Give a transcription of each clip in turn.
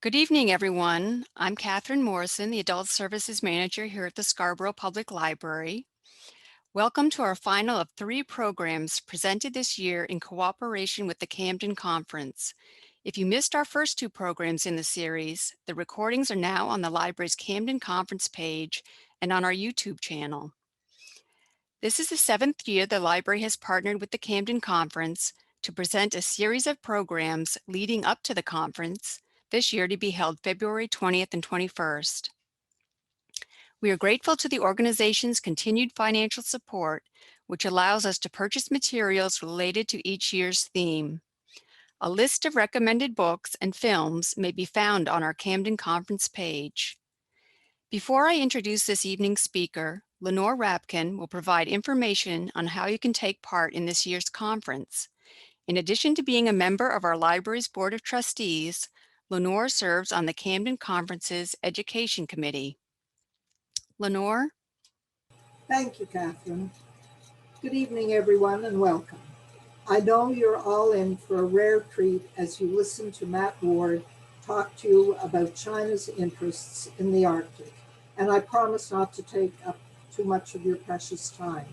Good evening, everyone. I'm Catherine Morrison, the Adult Services Manager here at the Scarborough Public Library. Welcome to our final of 3 programs presented this year in cooperation with the Camden Conference. If you missed our first 2 programs in the series, the recordings are now on the library's Camden Conference page and on our YouTube channel. This is the 7th year the library has partnered with the Camden Conference to present a series of programs leading up to the conference, this year to be held February 20th and 21st. We are grateful to the organization's continued financial support, which allows us to purchase materials related to each year's theme. A list of recommended books and films may be found on our Camden Conference page. Before I introduce this evening's speaker, Lenore Rapkin will provide information on how you can take part in this year's conference. In addition to being a member of our library's Board of Trustees, Lenore serves on the Camden Conference's Education Committee. Lenore? Thank you, Catherine. Good evening, everyone, and welcome. I know you're all in for a rare treat as you listen to Matt Ward talk to you about China's interests in the Arctic, and I promise not to take up too much of your precious time.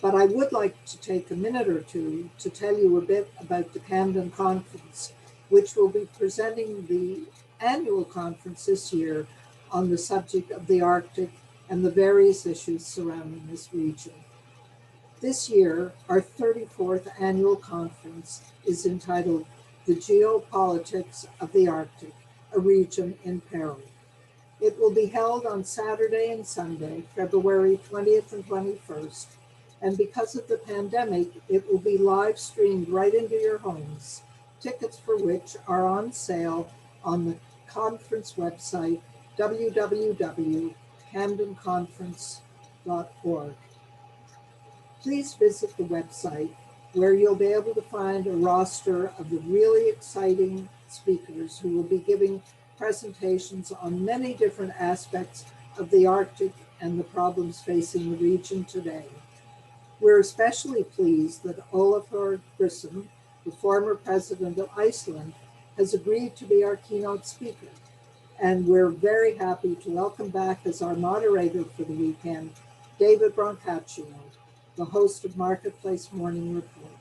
But I would like to take a minute or two to tell you a bit about the Camden Conference, which will be presenting the annual conference this year on the subject of the Arctic and the various issues surrounding this region. This year, our 34th annual conference is entitled The Geopolitics of the Arctic, a Region in Peril. It will be held on Saturday and Sunday, February 20th and 21st, and because of the pandemic, it will be live streamed right into your homes, tickets for which are on sale on the conference website, www.camdenconference.org. Please visit the website where you'll be able to find a roster of the really exciting speakers who will be giving presentations on many different aspects of the Arctic and the problems facing the region today. We're especially pleased that Olafur Grissom, the former president of Iceland, has agreed to be our keynote speaker. And we're very happy to welcome back as our moderator for the weekend, David Brancaccio, the host of Marketplace Morning Report.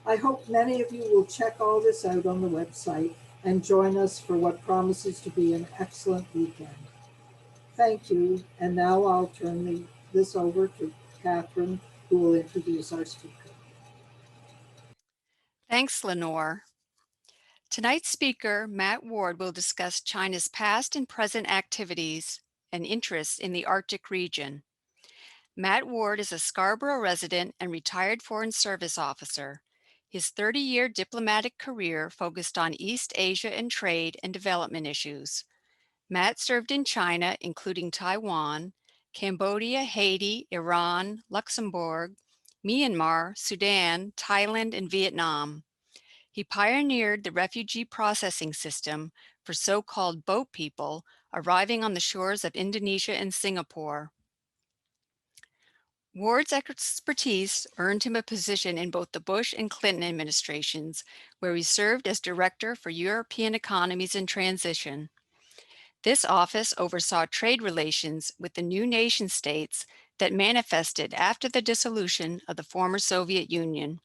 I hope many of you will check all this out on the website and join us for what promises to be an excellent weekend. Thank you, and now I'll turn this over to Catherine, who will introduce our speaker. Thanks, Lenore. Tonight's speaker, Matt Ward, will discuss China's past and present activities and interests in the Arctic region. Matt Ward is a Scarborough resident and retired Foreign Service officer. His 30-year diplomatic career focused on East Asia and trade and development issues. Matt served in China, including Taiwan, Cambodia, Haiti, Iran, Luxembourg, Myanmar, Sudan, Thailand, and Vietnam. He pioneered the refugee processing system for so-called boat people arriving on the shores of Indonesia and Singapore. Ward's expertise earned him a position in both the Bush and Clinton administrations, where he served as Director for European Economies in Transition. This office oversaw trade relations with the new nation states that manifested after the dissolution of the former Soviet Union.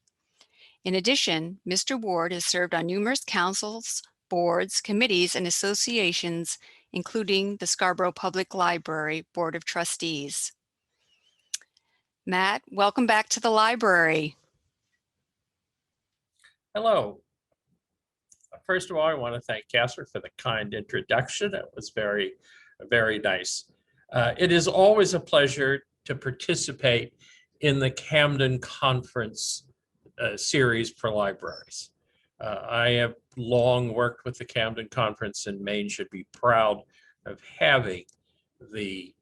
In addition, Mr. Ward has served on numerous councils, boards, committees, and associations, including the Scarborough Public Library Board of Trustees. Matt, welcome back to the library. Hello. First of all, I want to thank Catherine for the kind introduction. It was very, very nice. It is always a pleasure to participate in the Camden Conference series for libraries. I have long worked with the Camden Conference, and Maine should be proud of having the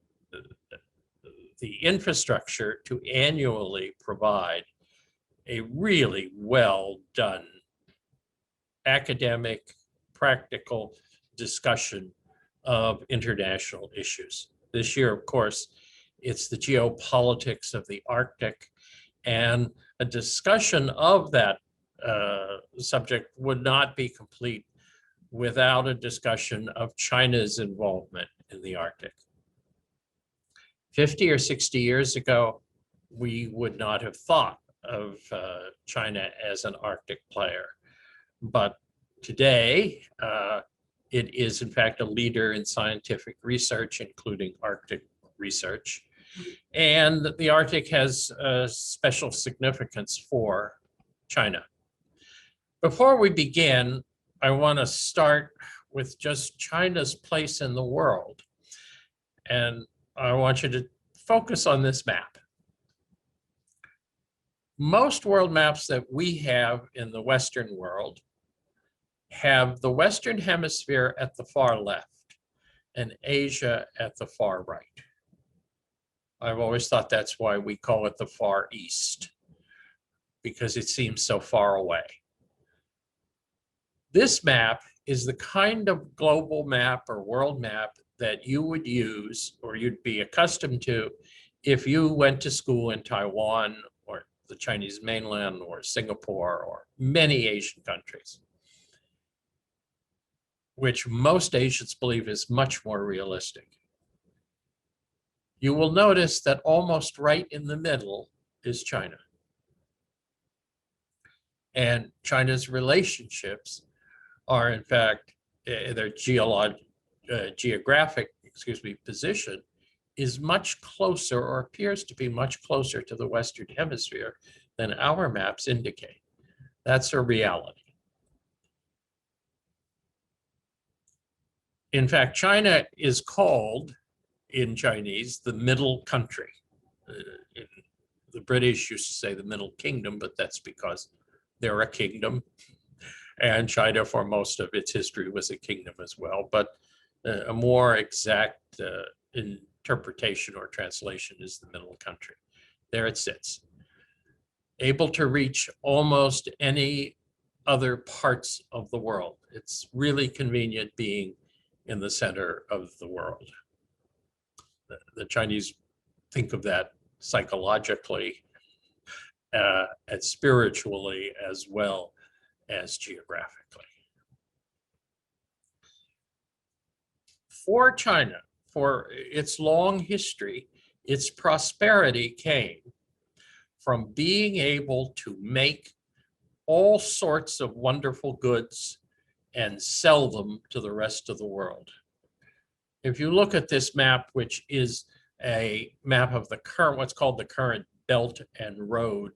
infrastructure to annually provide a really well done academic, practical discussion of international issues. This year, of course, it's the geopolitics of the Arctic, and a discussion of that subject would not be complete without a discussion of China's involvement in the Arctic. 50 or 60 years ago, we would not have thought of China as an Arctic player. But today, it is in fact a leader in scientific research, including Arctic research. And the Arctic has special significance for China. Before we begin, I want to start with just China's place in the world. And I want you to focus on this map. Most world maps that we have in the Western world have the Western Hemisphere at the far left and Asia at the far right. I've always thought that's why we call it the Far East, because it seems so far away. This map is the kind of global map or world map that you would use or you'd be accustomed to if you went to school in Taiwan or the Chinese mainland or Singapore or many Asian countries, which most Asians believe is much more realistic. You will notice that almost right in the middle is China. And China's relationships are, in fact, their geographic position is much closer, or appears to be much closer to the Western Hemisphere than our maps indicate. That's a reality. In fact, China is called in Chinese the middle country. The British used to say the Middle Kingdom, but that's because they're a kingdom. And China, for most of its history, was a kingdom as well. But a more exact interpretation or translation is the middle country. There it sits, able to reach almost any other parts of the world. It's really convenient being in the center of the world. The Chinese think of that psychologically and spiritually as well as geographically. For China, for its long history, its prosperity came from being able to make all sorts of wonderful goods and sell them to the rest of the world. If you look at this map, which is a map of the current, what's called the current Belt and Road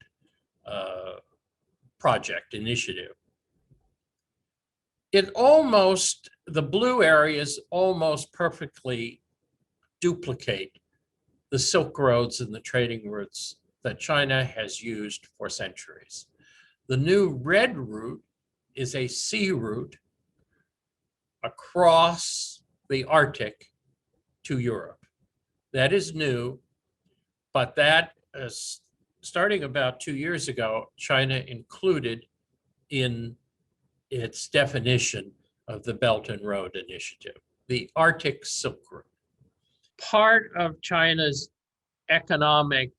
project initiative, the blue areas almost perfectly duplicate the Silk Roads and the trading routes that China has used for centuries. The new red route is a sea route across the Arctic to Europe. That is new, but that is starting about 2 years ago, China included in its definition of the Belt and Road Initiative, the Arctic Silk Route. Part of China's economic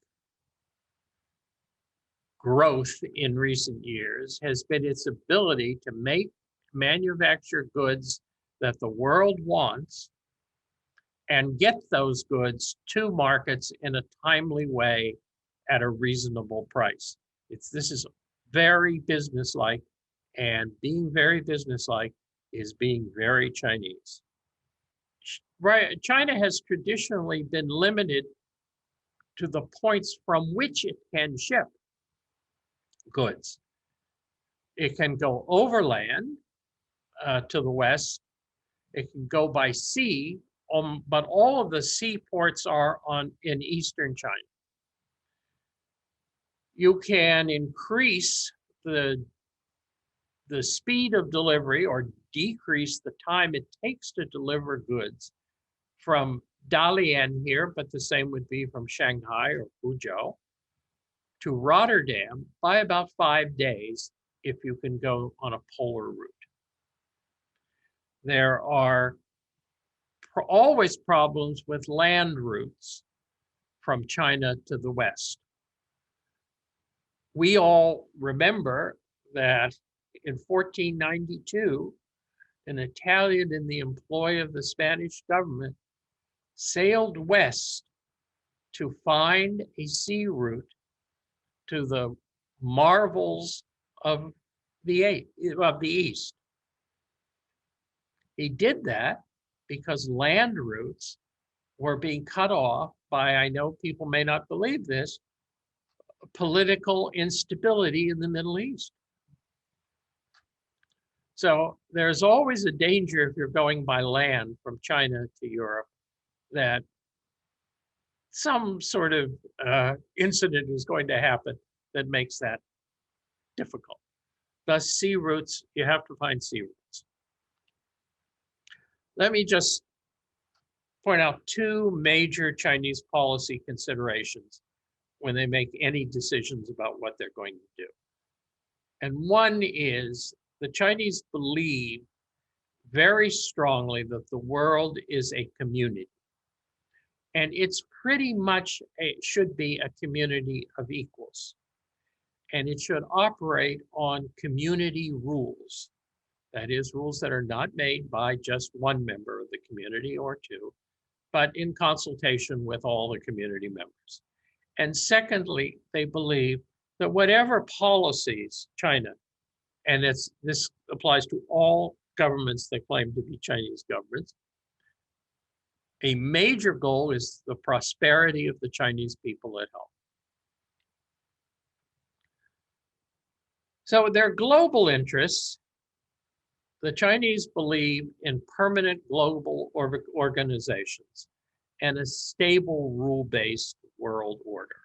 growth in recent years has been its ability to manufacture goods that the world wants and get those goods to markets in a timely way at a reasonable price. This is very businesslike, and being very businesslike is being very Chinese. Right, China has traditionally been limited to the points from which it can ship goods. It can go overland to the west. It can go by sea, but all of the seaports are in eastern China. You can increase the speed of delivery or decrease the time it takes to deliver goods from Dalian here, but the same would be from Shanghai or Fuzhou, to Rotterdam by about 5 days if you can go on a polar route. There are always problems with land routes from China to the west. We all remember that in 1492, an Italian in the employ of the Spanish government, sailed west to find a sea route to the marvels of the East. He did that because land routes were being cut off by, I know people may not believe this, political instability in the Middle East. So there's always a danger if you're going by land from China to Europe that some sort of incident is going to happen that makes that difficult. Thus, sea routes, you have to find sea routes. Let me just point out two major Chinese policy considerations when they make any decisions about what they're going to do. And one is the Chinese believe very strongly that the world is a community. And it's pretty much, should be a community of equals. And it should operate on community rules. That is, rules that are not made by just one member of the community or two, but in consultation with all the community members. And secondly, they believe that whatever policies China, and this applies to all governments that claim to be Chinese governments, a major goal is the prosperity of the Chinese people at home. So their global interests, the Chinese believe in permanent global organizations and a stable rule-based world order.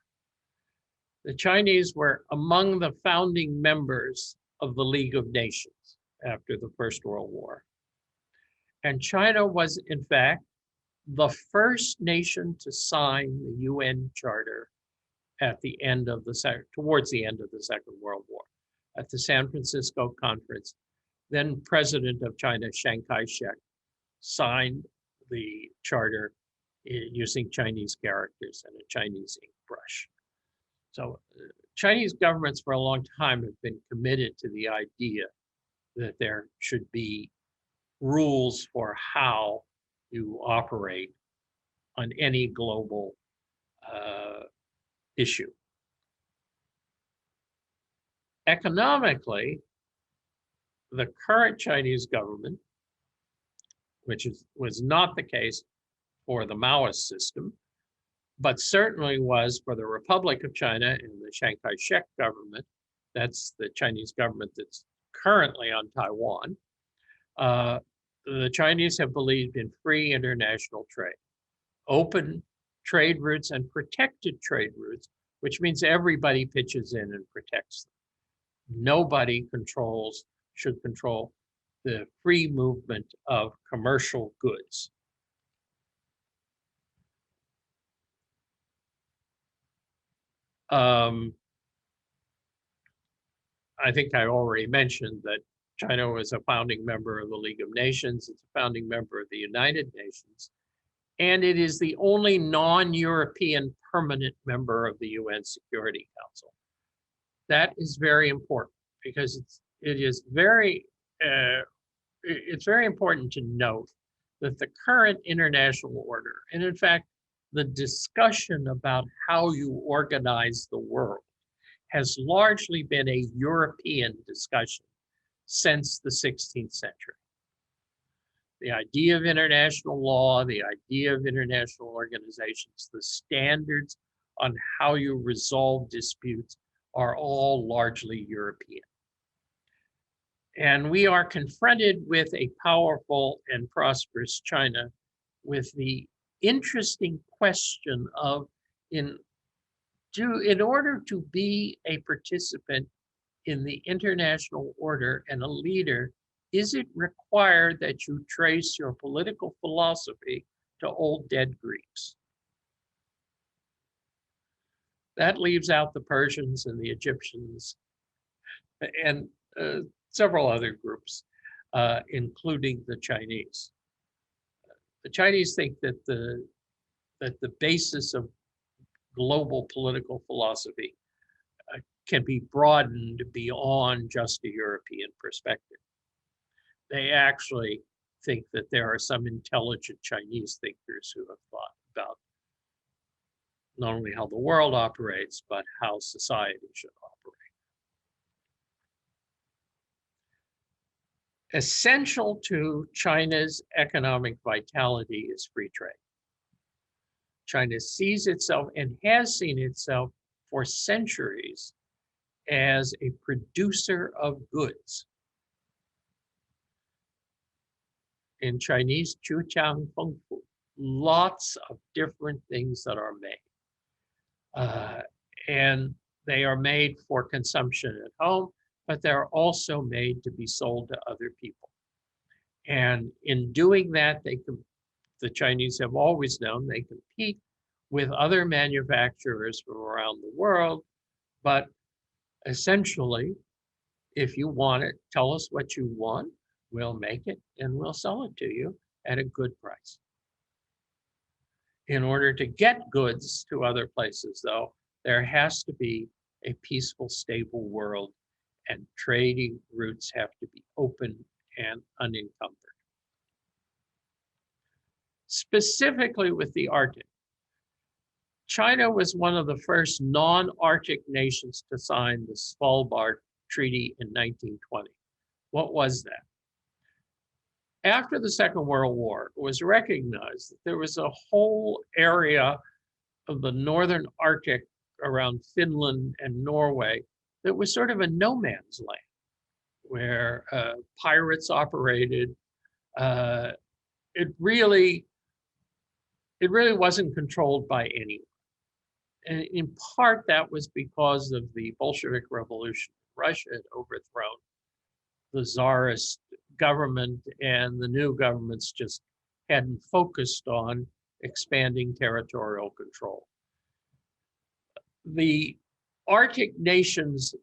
The Chinese were among the founding members of the League of Nations after the First World War. And China was, in fact, the first nation to sign the UN Charter at the end of towards the end of the Second World War. At the San Francisco conference, then President of China, Chiang Kai-shek, signed the charter using Chinese characters and a Chinese ink brush. So Chinese governments for a long time have been committed to the idea that there should be rules for how you operate on any global issue. Economically, the current Chinese government, which was not the case for the Maoist system, but certainly was for the Republic of China and the Chiang Kai-shek government, that's the Chinese government that's currently on Taiwan, the Chinese have believed in free international trade, open trade routes and protected trade routes, which means everybody pitches in and protects them. Nobody should control the free movement of commercial goods. I think I already mentioned that China was a founding member of the League of Nations. It's a founding member of the United Nations. And it is the only non-European permanent member of the UN Security Council. That is very important because it's very important to note that the current international order, and in fact, the discussion about how you organize the world has largely been a European discussion since the 16th century. The idea of international law, the idea of international organizations, the standards on how you resolve disputes are all largely European. And we are confronted with a powerful and prosperous China with the interesting question of, in order to be a participant in the international order and a leader, is it required that you trace your political philosophy to old dead Greeks? That leaves out the Persians and the Egyptians and several other groups, including the Chinese. The Chinese think that the basis of global political philosophy can be broadened beyond just a European perspective. they actually think that there are some intelligent Chinese thinkers who have thought about not only how the world operates, but how society should operate. Essential to China's economic vitality is free trade. China sees itself and has seen itself for centuries as a producer of goods. In Chinese, 珠江丰富, lots of different things that are made. And they are made for consumption at home, but they're also made to be sold to other people. And in doing that, the Chinese have always known they compete with other manufacturers from around the world, but essentially, if you want it, tell us what you want, we'll make it and we'll sell it to you at a good price. In order to get goods to other places, though, there has to be a peaceful, stable world, and trading routes have to be open and unencumbered. Specifically with the Arctic, China was one of the first non-Arctic nations to sign the Svalbard Treaty in 1920. What was that? After the Second World War, it was recognized that there was a whole area of the northern Arctic around Finland and Norway that was sort of a no man's land, where pirates operated. It really wasn't controlled by anyone. And in part, that was because of the Bolshevik Revolution. Russia had overthrown the Tsarist government, and the new governments just hadn't focused on expanding territorial control. The Arctic nations,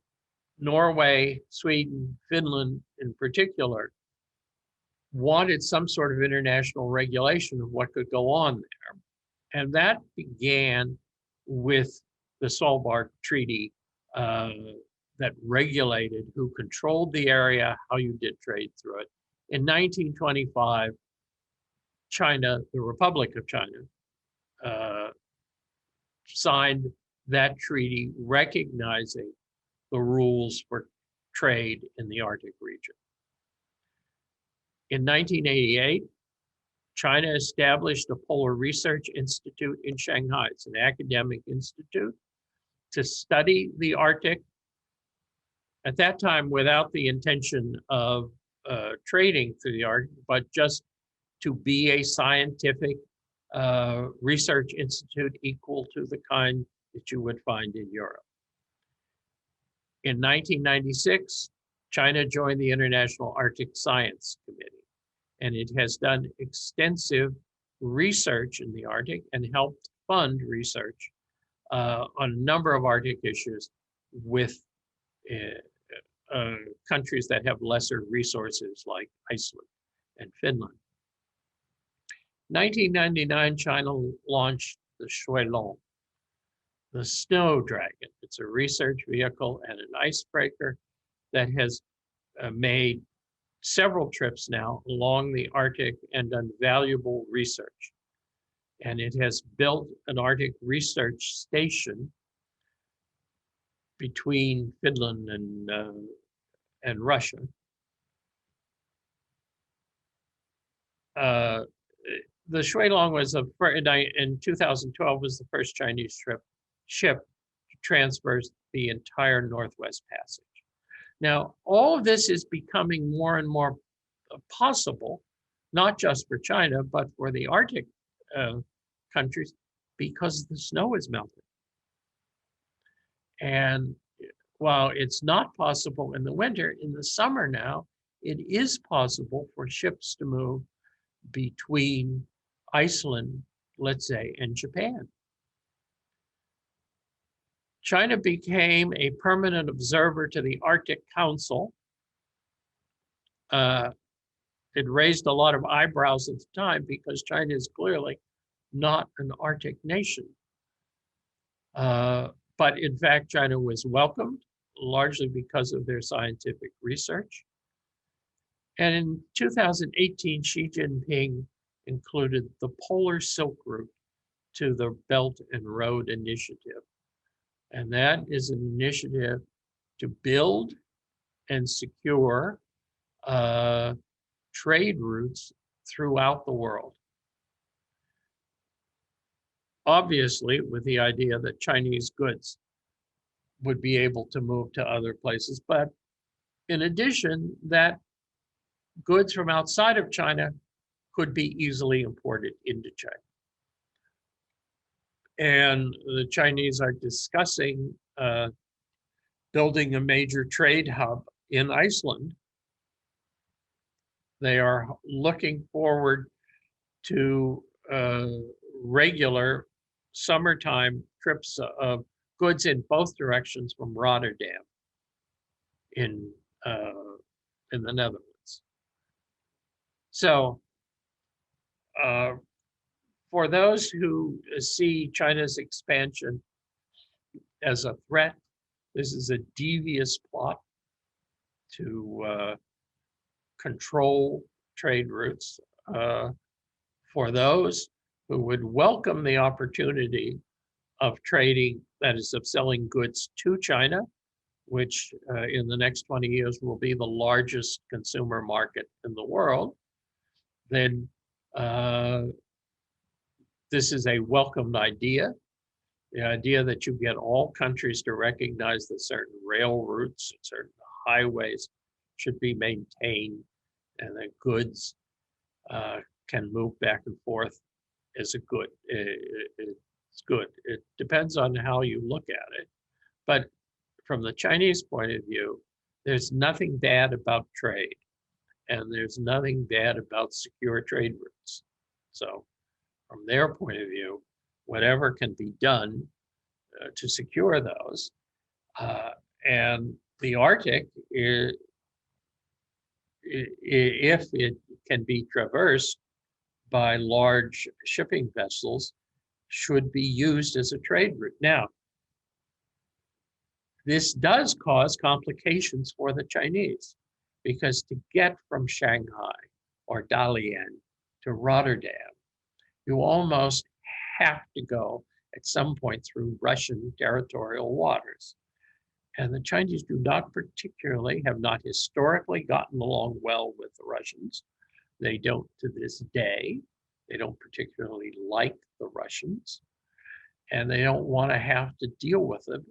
Norway, Sweden, Finland in particular, wanted some sort of international regulation of what could go on there. And that began with the Svalbard Treaty that regulated who controlled the area, how you did trade through it. In 1925, China, the Republic of China, signed that treaty recognizing the rules for trade in the Arctic region. In 1988, China established a Polar Research Institute in Shanghai. It's an academic institute to study the Arctic, at that time without the intention of trading through the Arctic, but just to be a scientific research institute equal to the kind that you would find in Europe. In 1996, China joined the International Arctic Science Committee, and it has done extensive research in the Arctic and helped fund research on a number of Arctic issues with countries that have lesser resources like Iceland and Finland. 1999, China launched the Shuilong, the snow dragon. It's a research vehicle and an icebreaker that has made several trips now along the Arctic and done valuable research. And it has built an Arctic research station between Finland and Russia. The Shuilong was in 2012 was the first Chinese ship to traverse the entire Northwest Passage. Now, all of this is becoming more and more possible, not just for China, but for the Arctic countries, because the snow is melting. And while it's not possible in the winter, in the summer now, it is possible for ships to move between Iceland, let's say, and Japan. China became a permanent observer to the Arctic Council. It raised a lot of eyebrows at the time because China is clearly not an Arctic nation. But in fact, China was welcomed largely because of their scientific research. And in 2018, Xi Jinping included the Polar Silk Route to the Belt and Road Initiative. And that is an initiative to build and secure trade routes throughout the world. Obviously, with the idea that Chinese goods would be able to move to other places, but in addition, that goods from outside of China could be easily imported into China. And the Chinese are discussing building a major trade hub in Iceland. They are looking forward to regular summertime trips of goods in both directions from Rotterdam in the Netherlands. So for those who see China's expansion as a threat, this is a devious plot to control trade routes. For those who would welcome the opportunity of trading, that is, of selling goods to China, which in the next 20 years will be the largest consumer market in the world, then this is a welcomed idea. The idea that you get all countries to recognize that certain rail routes, certain highways should be maintained, and that goods can move back and forth is a good. It's good. It depends on how you look at it. But from the Chinese point of view, there's nothing bad about trade, and there's nothing bad about secure trade routes. So from their point of view, whatever can be done to secure those. And the Arctic, if it can be traversed by large shipping vessels, should be used as a trade route. Now, this does cause complications for the Chinese, because to get from Shanghai or Dalian to Rotterdam, you almost have to go at some point through Russian territorial waters. And the Chinese have not historically gotten along well with the Russians. They don't to this day. They don't particularly like the Russians, and they don't want to have to deal with it.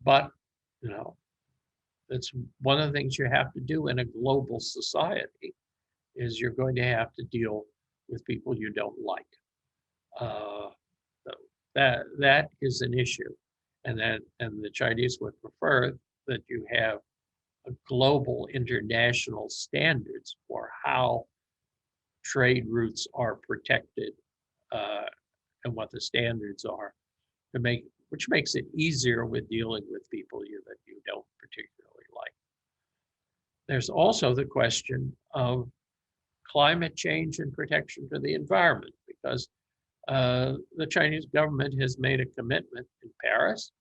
But, you know, that's one of the things you have to do in a global society, is you're going to have to deal with people you don't like. That is an issue. And the Chinese would prefer that you have a global international standards for how trade routes are protected, and what the standards are, which makes it easier with dealing with people that you don't particularly like. There's also the question of climate change and protection for the environment, because the Chinese government has made a commitment in Paris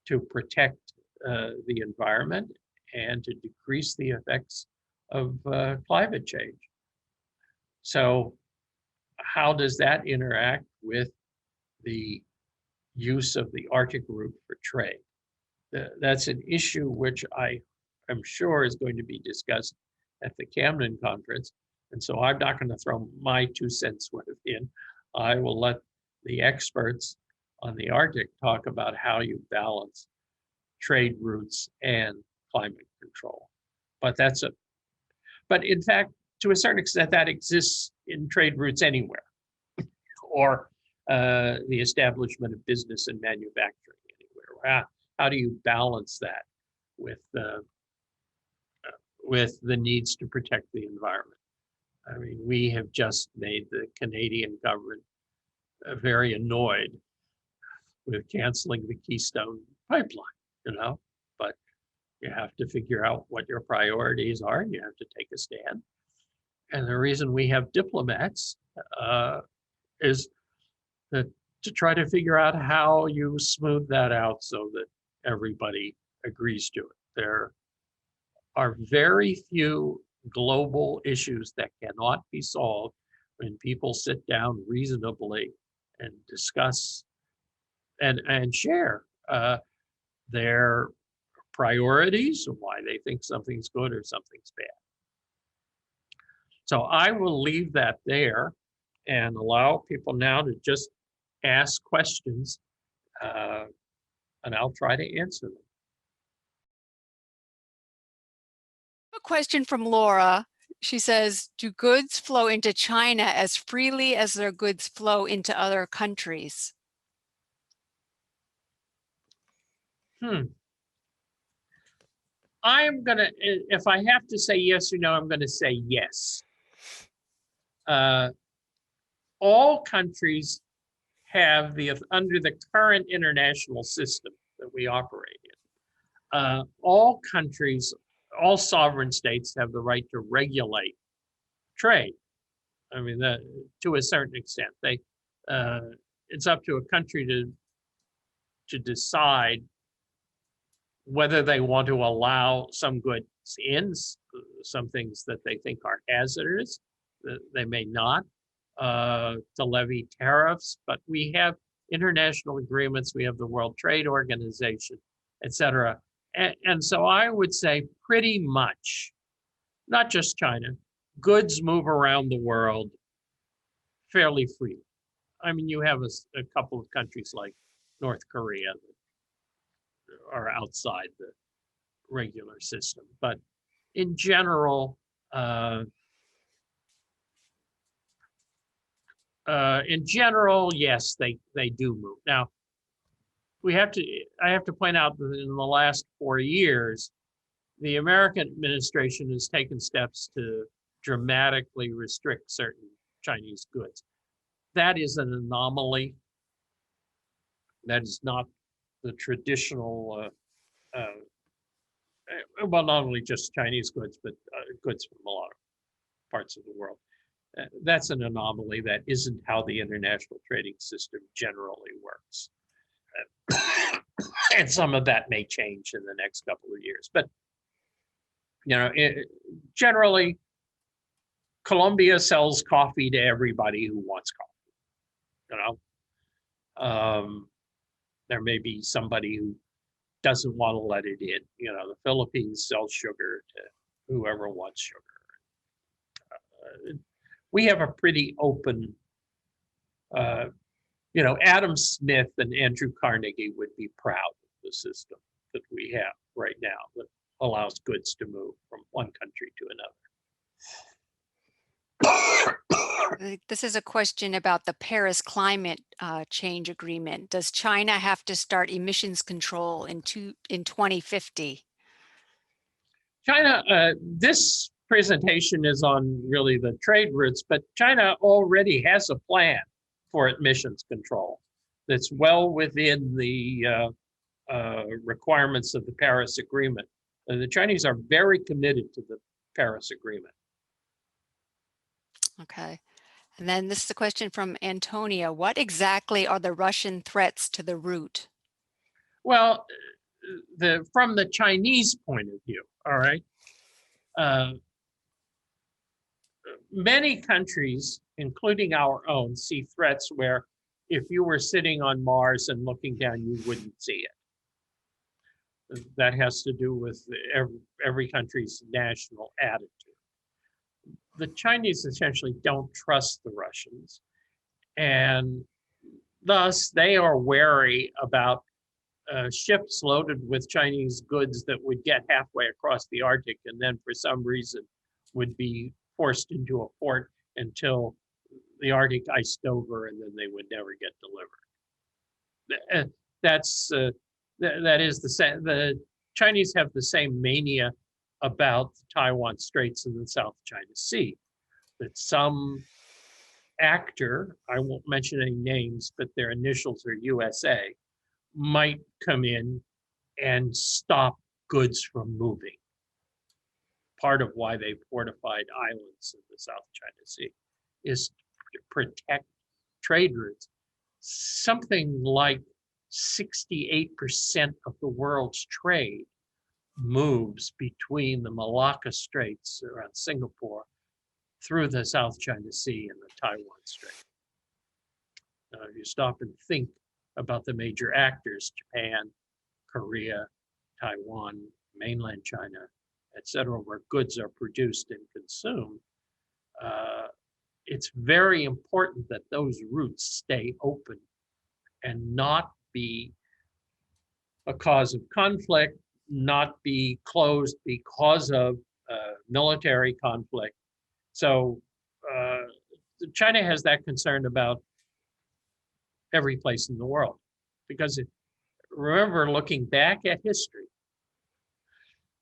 to protect the environment and to decrease the effects of climate change. So how does that interact with the use of the Arctic route for trade? That's an issue which I'm sure is going to be discussed at the Camden Conference. And so I'm not going to throw my 2 cents worth in. I will let the experts on the Arctic talk about how you balance trade routes and climate control. But in fact, to a certain extent, that exists in trade routes anywhere, or the establishment of business and manufacturing anywhere. How do you balance that with the needs to protect the environment? I mean, we have just made the Canadian government very annoyed with canceling the Keystone pipeline, but you have to figure out what your priorities are, and you have to take a stand. And the reason we have diplomats is that to try to figure out how you smooth that out so that everybody agrees to it. There are very few global issues that cannot be solved when people sit down reasonably and discuss and share their priorities and why they think something's good or something's bad. So I will leave that there and allow people now to just ask questions, and I'll try to answer them. A question from Laura. She says, do goods flow into China as freely as their goods flow into other countries? I'm gonna, if I have to say yes or no, I'm gonna say yes. All countries have under the current international system that we operate in, all countries, all sovereign states have the right to regulate trade. I mean, to a certain extent, it's up to a country to decide whether they want to allow some goods in, some things that they think are hazardous, that they may not, to levy tariffs. But we have international agreements, we have the World Trade Organization, et cetera. And so I would say pretty much, not just China, goods move around the world fairly freely. I mean, you have a couple of countries like North Korea that are outside the regular system, but in general, yes, they do move. Now, I have to point out that in the last 4 years, the American administration has taken steps to dramatically restrict certain Chinese goods. That is an anomaly. That is not the traditional, well, not only just Chinese goods, but goods from a lot of parts of the world. That's an anomaly. That isn't how the international trading system generally works. And some of that may change in the next couple of years. But, generally, Colombia sells coffee to everybody who wants coffee. There may be somebody who doesn't want to let it in. The Philippines sells sugar to whoever wants sugar. We have a pretty open, Adam Smith and Andrew Carnegie would be proud of the system that we have right now that allows goods to move from one country to another. This is a question about the Paris climate change agreement. Does China have to start emissions control in 2050? China, this presentation is on really the trade routes, but China already has a plan for emissions control that's well within the requirements of the Paris Agreement. The Chinese are very committed to the Paris Agreement. Okay. And then this is a question from Antonia. What exactly are the Russian threats to the route? Well, from the Chinese point of view, all right, many countries, including our own, see threats where if you were sitting on Mars and looking down, you wouldn't see it. That has to do with every country's national attitude. The Chinese essentially don't trust the Russians, and thus they are wary about ships loaded with Chinese goods that would get halfway across the Arctic and then for some reason would be forced into a port until the Arctic iced over and then they would never get delivered. That is the same. The Chinese have the same mania about the Taiwan Straits and the South China Sea, that some actor, I won't mention any names, but their initials are USA, might come in and stop goods from moving. Part of why they fortified islands in the South China Sea is to protect trade routes. Something like 68% of the world's trade moves between the Malacca Straits around Singapore through the South China Sea and the Taiwan Strait. Now, if you stop and think about the major actors, Japan, Korea, Taiwan, mainland China, etc., where goods are produced and consumed, it's very important that those routes stay open and not be a cause of conflict, not be closed because of military conflict. So China has that concern about every place in the world, because remember, looking back at history,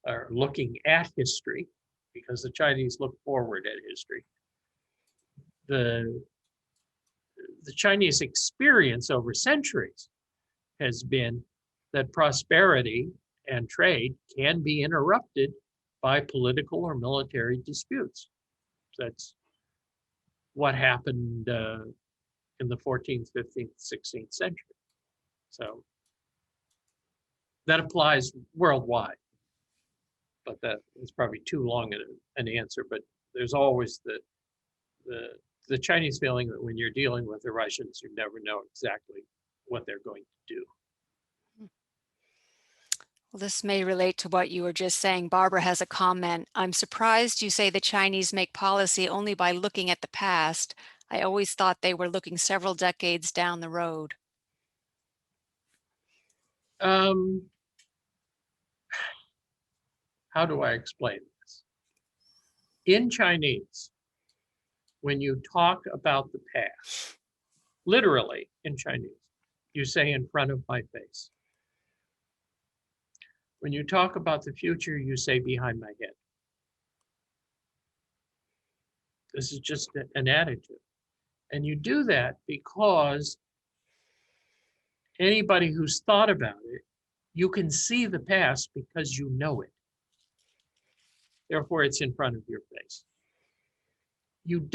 or looking at history, because the Chinese look forward at history, the Chinese experience over centuries has been that prosperity and trade can be interrupted by political or military disputes. That's what happened in the 14th, 15th, 16th century. So that applies worldwide. But that is probably too long an answer. But there's always the Chinese feeling that when you're dealing with the Russians, you never know exactly what they're going to do. Well, this may relate to what you were just saying. Barbara has a comment. I'm surprised you say the Chinese make policy only by looking at the past. I always thought they were looking several decades down the road. How do I explain this? In Chinese, when you talk about the past, literally in Chinese, you say in front of my face. When you talk about the future, you say behind my head. This is just an attitude. And you do that because anybody who's thought about it, you can see the past because you know it. Therefore, it's in front of your face. You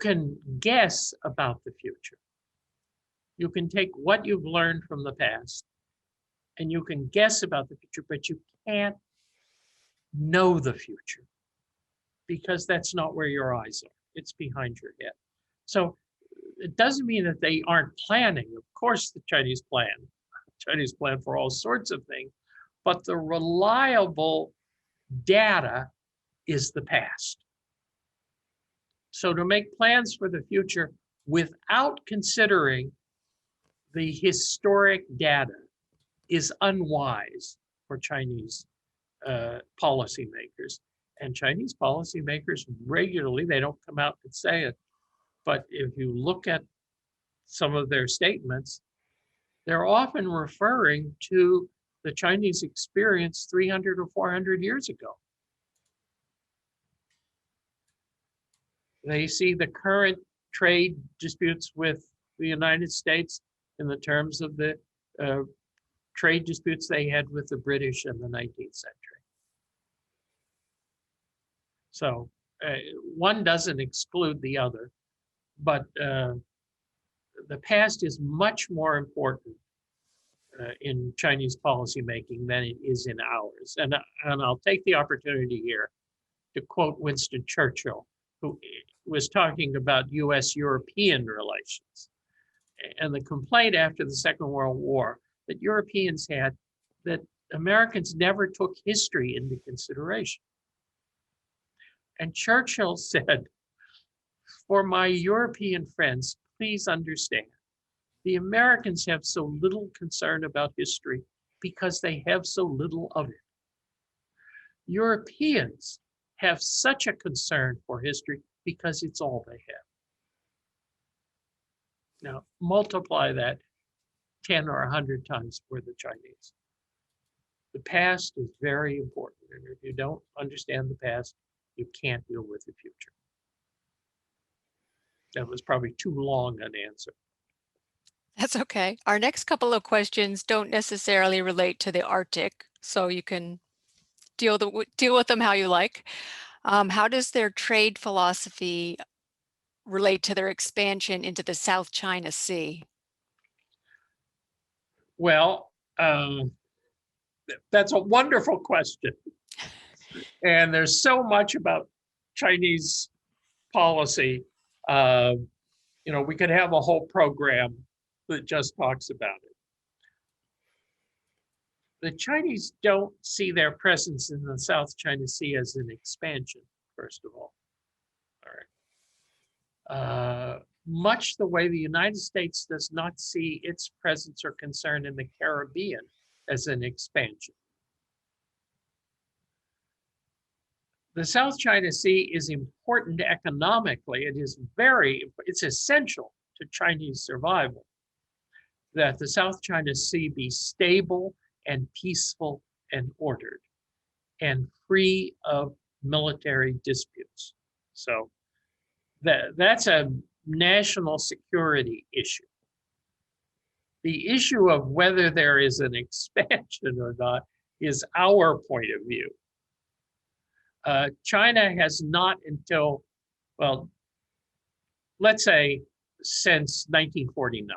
can guess about the future. You can take what you've learned from the past and you can guess about the future, but you can't know the future because that's not where your eyes are. It's behind your head. So it doesn't mean that they aren't planning. Of course, the Chinese plan. Chinese plan for all sorts of things, but the reliable data is the past. So to make plans for the future without considering the historic data is unwise for Chinese policymakers. And Chinese policymakers regularly, they don't come out and say it, but if you look at some of their statements, they're often referring to the Chinese experience 300 or 400 years ago. They see the current trade disputes with the United States in the terms of the trade disputes they had with the British in the 19th century. So one doesn't exclude the other, but the past is much more important in Chinese policymaking than it is in ours. And I'll take the opportunity here to quote Winston Churchill, who was talking about US-European relations. And the complaint after the Second World War that Europeans had that Americans never took history into consideration. And Churchill said, "For my European friends, please understand, the Americans have so little concern about history because they have so little of it. Europeans have such a concern for history because it's all they have." Now, multiply that 10 or 100 times for the Chinese. The past is very important. And if you don't understand the past, you can't deal with the future. That was probably too long an answer. That's okay. Our next couple of questions don't necessarily relate to the Arctic, so you can deal with them how you like. How does their trade philosophy relate to their expansion into the South China Sea? Well, That's a wonderful question. And there's so much about Chinese policy. We could have a whole program that just talks about it. The Chinese don't see their presence in the South China Sea as an expansion, first of all. All right. Much the way the United States does not see its presence or concern in the Caribbean as an expansion. The South China Sea is important economically. It's essential to Chinese survival that the South China Sea be stable and peaceful and ordered and free of military disputes. So that's a national security issue. The issue of whether there is an expansion or not is our point of view. China has not until, well, let's say since 1949,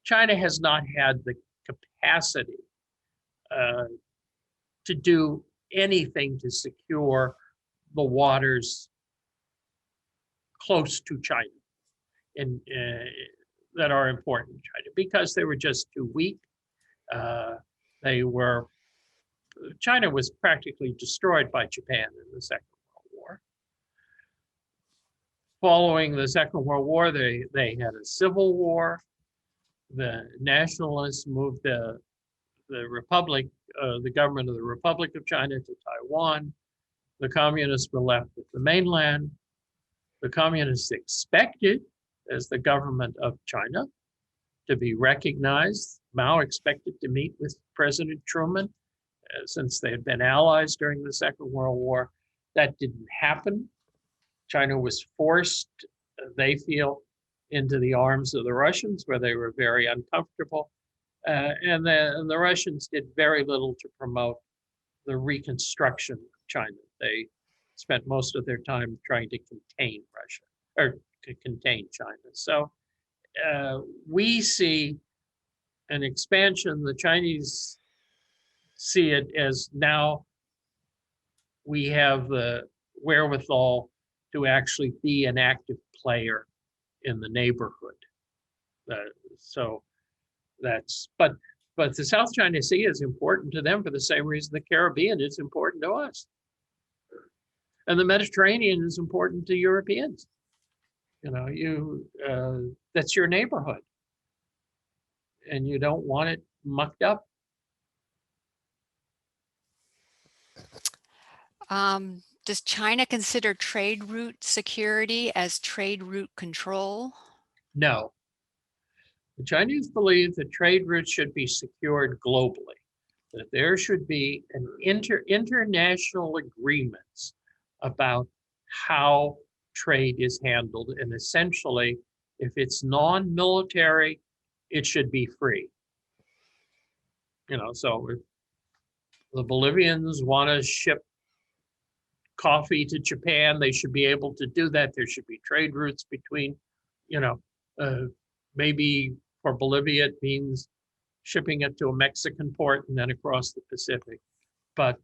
China has not had the capacity to do anything to secure the waters close to China and that are important to China because they were just too weak. China was practically destroyed by Japan in the Second World War. Following the Second World War, they had a civil war. The nationalists moved the republic, the government of the Republic of China to Taiwan. The communists were left with the mainland. The communists expected, as the government of China, to be recognized. Mao expected to meet with President Truman since they had been allies during the Second World War. That didn't happen. China was forced, they feel, into the arms of the Russians, where they were very uncomfortable. And the Russians did very little to promote the reconstruction of China. They spent most of their time trying to contain Russia, or to contain China. So we see an expansion. The Chinese see it as now we have the wherewithal to actually be an active player in the neighborhood. But the South China Sea is important to them for the same reason the Caribbean is important to us. And the Mediterranean is important to Europeans. That's your neighborhood. And you don't want it mucked up. Does China consider trade route security as trade route control? No. The Chinese believe that trade routes should be secured globally, that there should be an international agreements about how trade is handled. And essentially, if it's non-military, it should be free. So if the Bolivians want to ship coffee to Japan, they should be able to do that. There should be trade routes between, maybe for Bolivia, it means shipping it to a Mexican port and then across the Pacific. But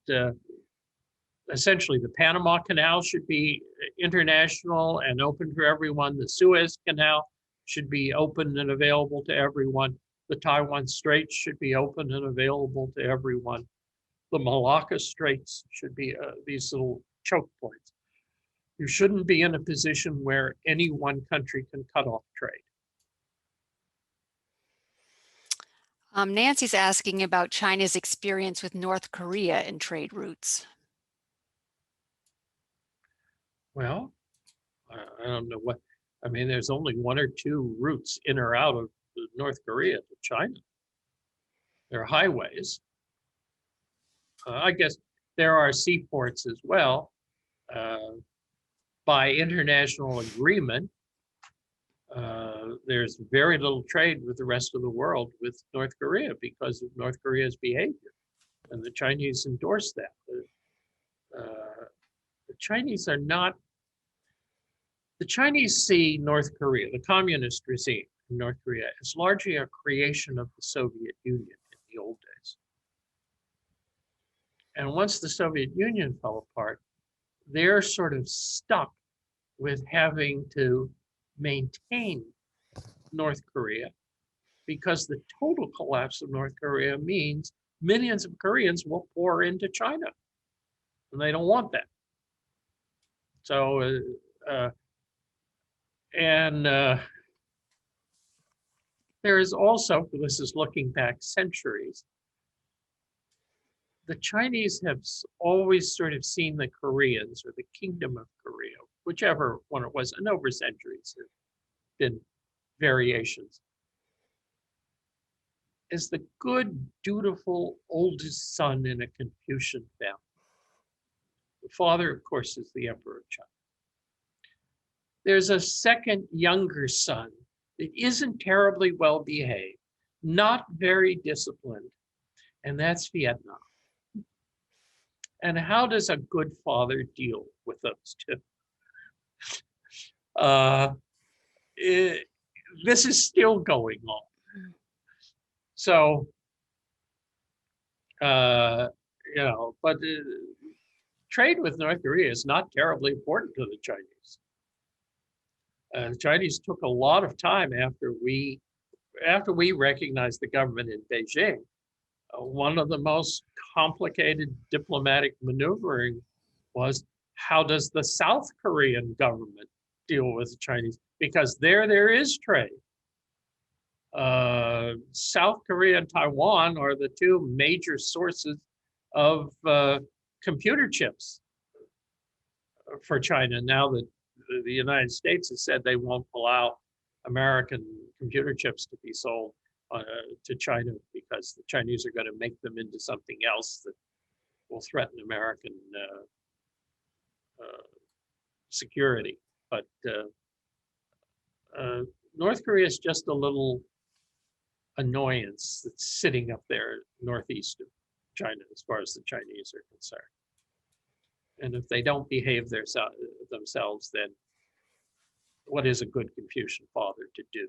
essentially, the Panama Canal should be international and open for everyone. The Suez Canal should be open and available to everyone. The Taiwan Straits should be open and available to everyone. The Malacca Straits should be these little choke points. You shouldn't be in a position where any one country can cut off trade. Nancy's asking about China's experience with North Korea and trade routes. Well, I don't know there's only one or two routes in or out of North Korea to China. There are highways. I guess there are seaports as well. By international agreement, there's very little trade with the rest of the world with North Korea because of North Korea's behavior. And the Chinese endorse that. The Chinese see North Korea, the communist regime in North Korea, as largely a creation of the Soviet Union in the old days. And once the Soviet Union fell apart, they're sort of stuck with having to maintain North Korea, because the total collapse of North Korea means millions of Koreans will pour into China, and they don't want that. So, there is also, this is looking back centuries, the Chinese have always sort of seen the Koreans, or the Kingdom of Korea, whichever one it was, and over centuries there have been variations, as the good, dutiful oldest son in a Confucian family. The father, of course, is the Emperor of China. There's a second younger son that isn't terribly well behaved, not very disciplined, and that's Vietnam. And how does a good father deal with those two? This is still going on. So, but trade with North Korea is not terribly important to the Chinese. The Chinese took a lot of time after we recognized the government in Beijing. One of the most complicated diplomatic maneuvering was, how does the South Korean government deal with the Chinese? Because there is trade. South Korea and Taiwan are the two major sources of computer chips for China. Now that the United States has said they won't allow American computer chips to be sold to China, because the Chinese are going to make them into something else that will threaten American security. But North Korea is just a little annoyance that's sitting up there northeast of China as far as the Chinese are concerned. And if they don't behave themselves, then what is a good Confucian father to do?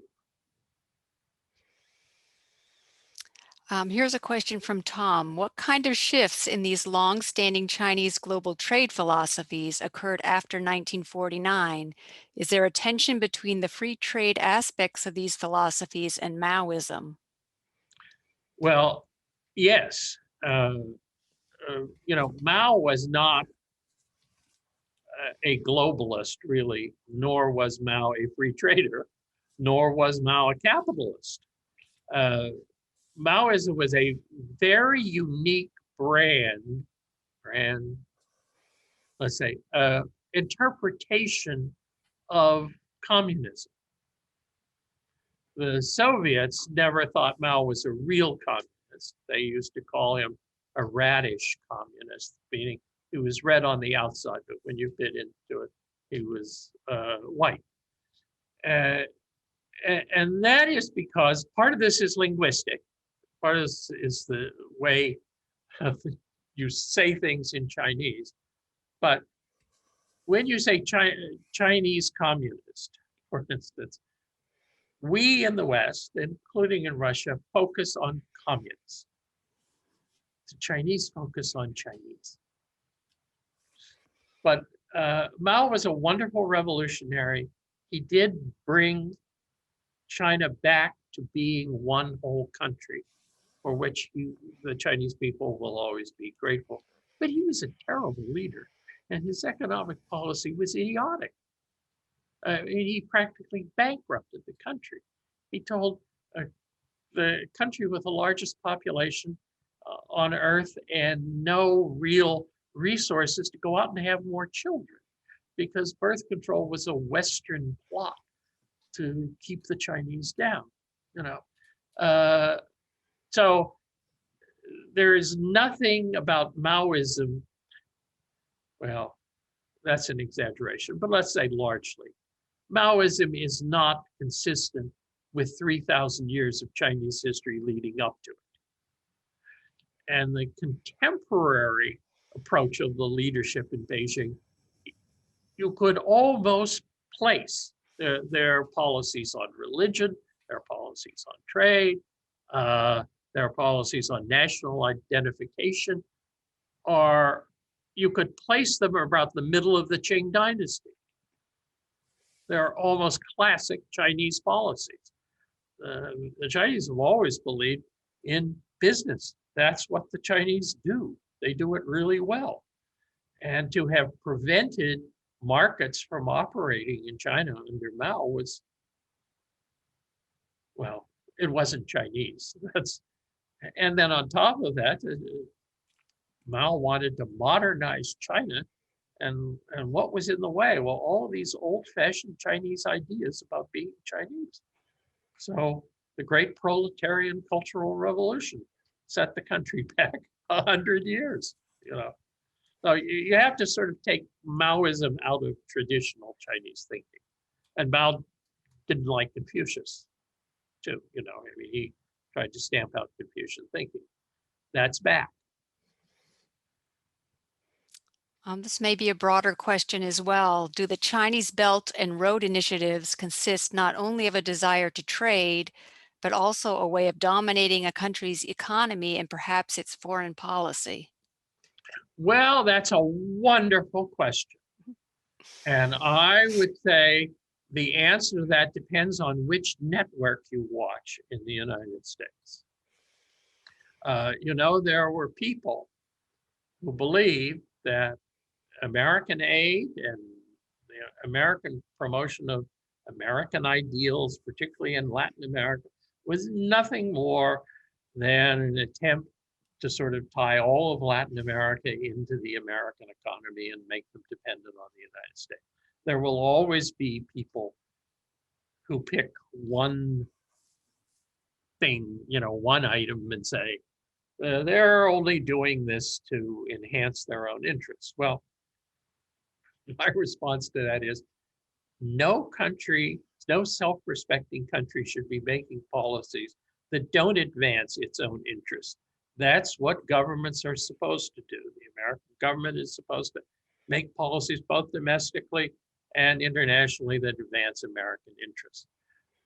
Here's a question from Tom. What kind of shifts in these long-standing Chinese global trade philosophies occurred after 1949? Is there a tension between the free trade aspects of these philosophies and Maoism? Well, yes. Mao was not a globalist, really, nor was Mao a free trader, nor was Mao a capitalist. Maoism was a very unique brand, let's say, interpretation of communism. The Soviets never thought Mao was a real communist. They used to call him a radish communist, meaning he was red on the outside, but when you bit into it, he was white. And that is because part of this is linguistic. Part of this is the way you say things in Chinese. But when you say Chinese communist, for instance, we in the West, including in Russia, focus on communists. The Chinese focus on Chinese. But Mao was a wonderful revolutionary. He did bring China back to being one whole country, for which the Chinese people will always be grateful. But he was a terrible leader, and his economic policy was idiotic. He practically bankrupted the country. He told the country with the largest population on Earth and no real resources to go out and have more children, because birth control was a Western plot to keep the Chinese down. So there is nothing about Maoism, well, that's an exaggeration, but let's say largely. Maoism is not consistent with 3,000 years of Chinese history leading up to it. And the contemporary approach of the leadership in Beijing, you could almost place their policies on religion, their policies on trade, their policies on national identification, are, you could place them about the middle of the Qing dynasty. They're almost classic Chinese policies. The Chinese have always believed in business. That's what the Chinese do. They do it really well. And to have prevented markets from operating in China under Mao was, well, it wasn't Chinese. And then on top of that, Mao wanted to modernize China. And what was in the way? Well, all of these old-fashioned Chinese ideas about being Chinese. So the great proletarian cultural revolution set the country back 100 years, you know. So you have to sort of take Maoism out of traditional Chinese thinking. And Mao didn't like Confucius too, you know. I mean, he tried to stamp out Confucian thinking. That's back. This may be a broader question as well. Do the Chinese Belt and Road initiatives consist not only of a desire to trade, but also a way of dominating a country's economy and perhaps its foreign policy? Well, that's a wonderful question. And I would say the answer to that depends on which network you watch in the United States. You know, there were people who believed that American aid and the American promotion of American ideals, particularly in Latin America, was nothing more than an attempt to sort of tie all of Latin America into the American economy and make them dependent on the United States. There will always be people who pick one thing, you know, one item and say, they're only doing this to enhance their own interests. Well, my response to that is no country, no self-respecting country should be making policies that don't advance its own interests. That's what governments are supposed to do. The American government is supposed to make policies both domestically and internationally that advance American interests.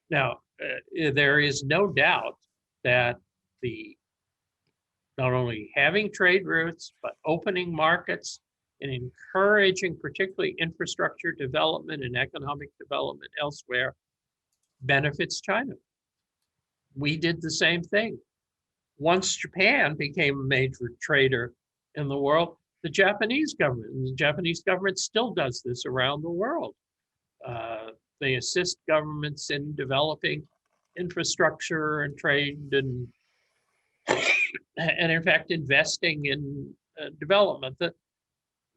Now, there is no doubt that not only having trade routes, but opening markets and encouraging particularly infrastructure development and economic development elsewhere benefits China. We did the same thing. Once Japan became a major trader in the world, the Japanese government still does this around the world. They assist governments in developing infrastructure and trade and in fact investing in development.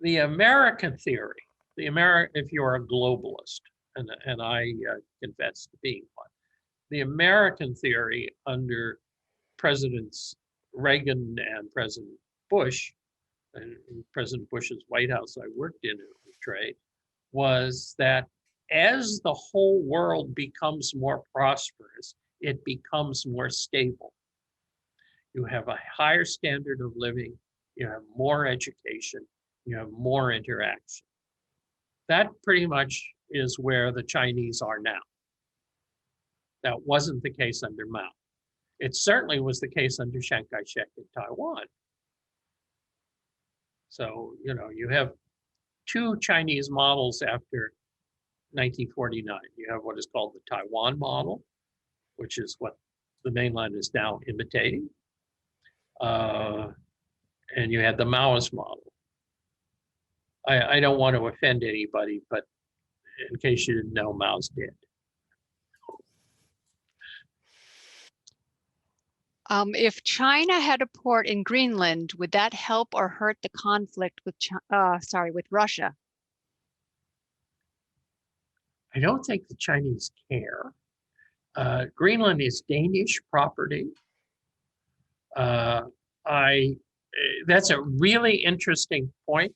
The American theory, if you're a globalist, and I confess to being one, the American theory under Presidents Reagan and President Bush, and President Bush's White House I worked in with trade, was that as the whole world becomes more prosperous, it becomes more stable. You have a higher standard of living, you have more education, you have more interaction. That pretty much is where the Chinese are now. That wasn't the case under Mao. It certainly was the case under Chiang Kai-shek in Taiwan. So, you know, you have two Chinese models after 1949. You have what is called the Taiwan model, which is what the mainland is now imitating. And you had the Maoist model. I don't want to offend anybody, but in case you didn't know, Mao's dead. If China had a port in Greenland, would that help or hurt the conflict with Russia? I don't think the Chinese care. Greenland is Danish property. That's a really interesting point.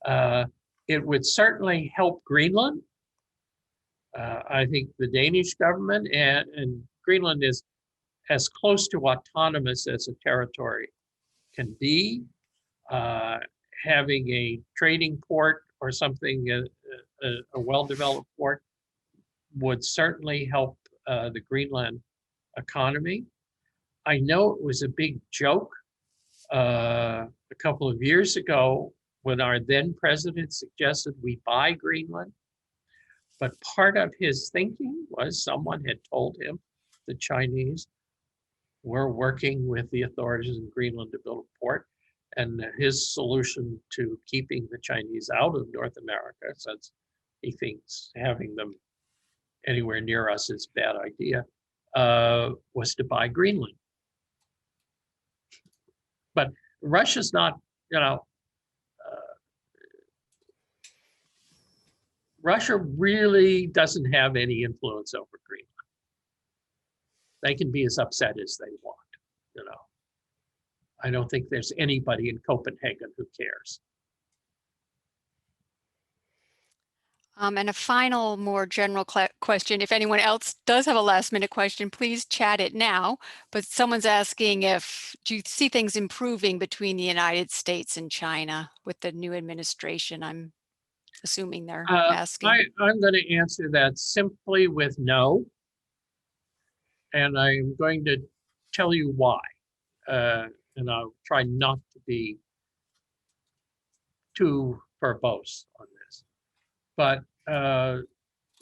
It would certainly help Greenland. I think the Danish government and Greenland is as close to autonomous as a territory can be. Having a trading port or something, a well-developed port, would certainly help the Greenland economy. I know it was a big joke a couple of years ago when our then president suggested we buy Greenland. But part of his thinking was someone had told him the Chinese were working with the authorities in Greenland to build a port. And his solution to keeping the Chinese out of North America, since he thinks having them anywhere near us is a bad idea, was to buy Greenland. But Russia's not, Russia really doesn't have any influence over Greenland. They can be as upset as they want, I don't think there's anybody in Copenhagen who cares. And a final, more general question. If anyone else does have a last-minute question, please chat it now. But someone's asking do you see things improving between the United States and China with the new administration? I'm assuming they're asking. I'm going to answer that simply with no. And I'm going to tell you why. And I'll try not to be too verbose on this. But the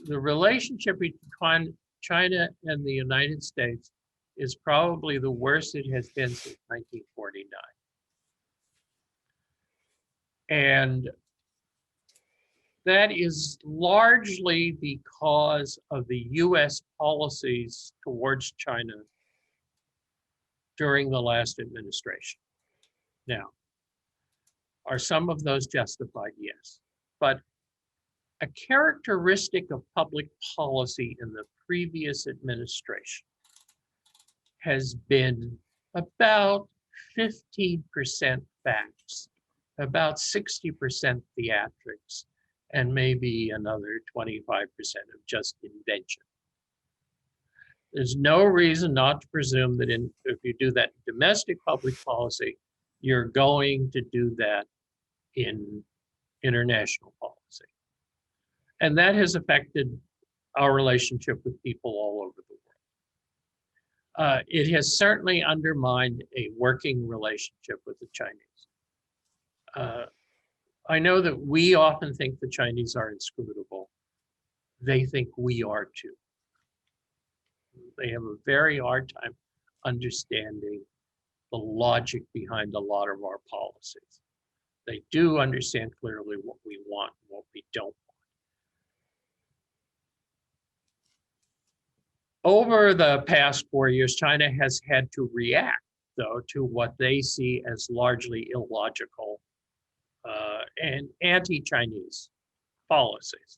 relationship between China and the United States is probably the worst it has been since 1949. And that is largely because of the US policies towards China during the last administration. Now, are some of those justified? Yes. But a characteristic of public policy in the previous administration has been about 15% facts, about 60% theatrics, and maybe another 25% of just invention. There's no reason not to presume that if you do that in domestic public policy, you're going to do that in international policy. And that has affected our relationship with people all over the world. It has certainly undermined a working relationship with the Chinese. I know that we often think the Chinese are inscrutable. They think we are too. They have a very hard time understanding the logic behind a lot of our policies. They do understand clearly what we want and what we don't want. Over the past 4 years, China has had to react, though, to what they see as largely illogical and anti-Chinese policies.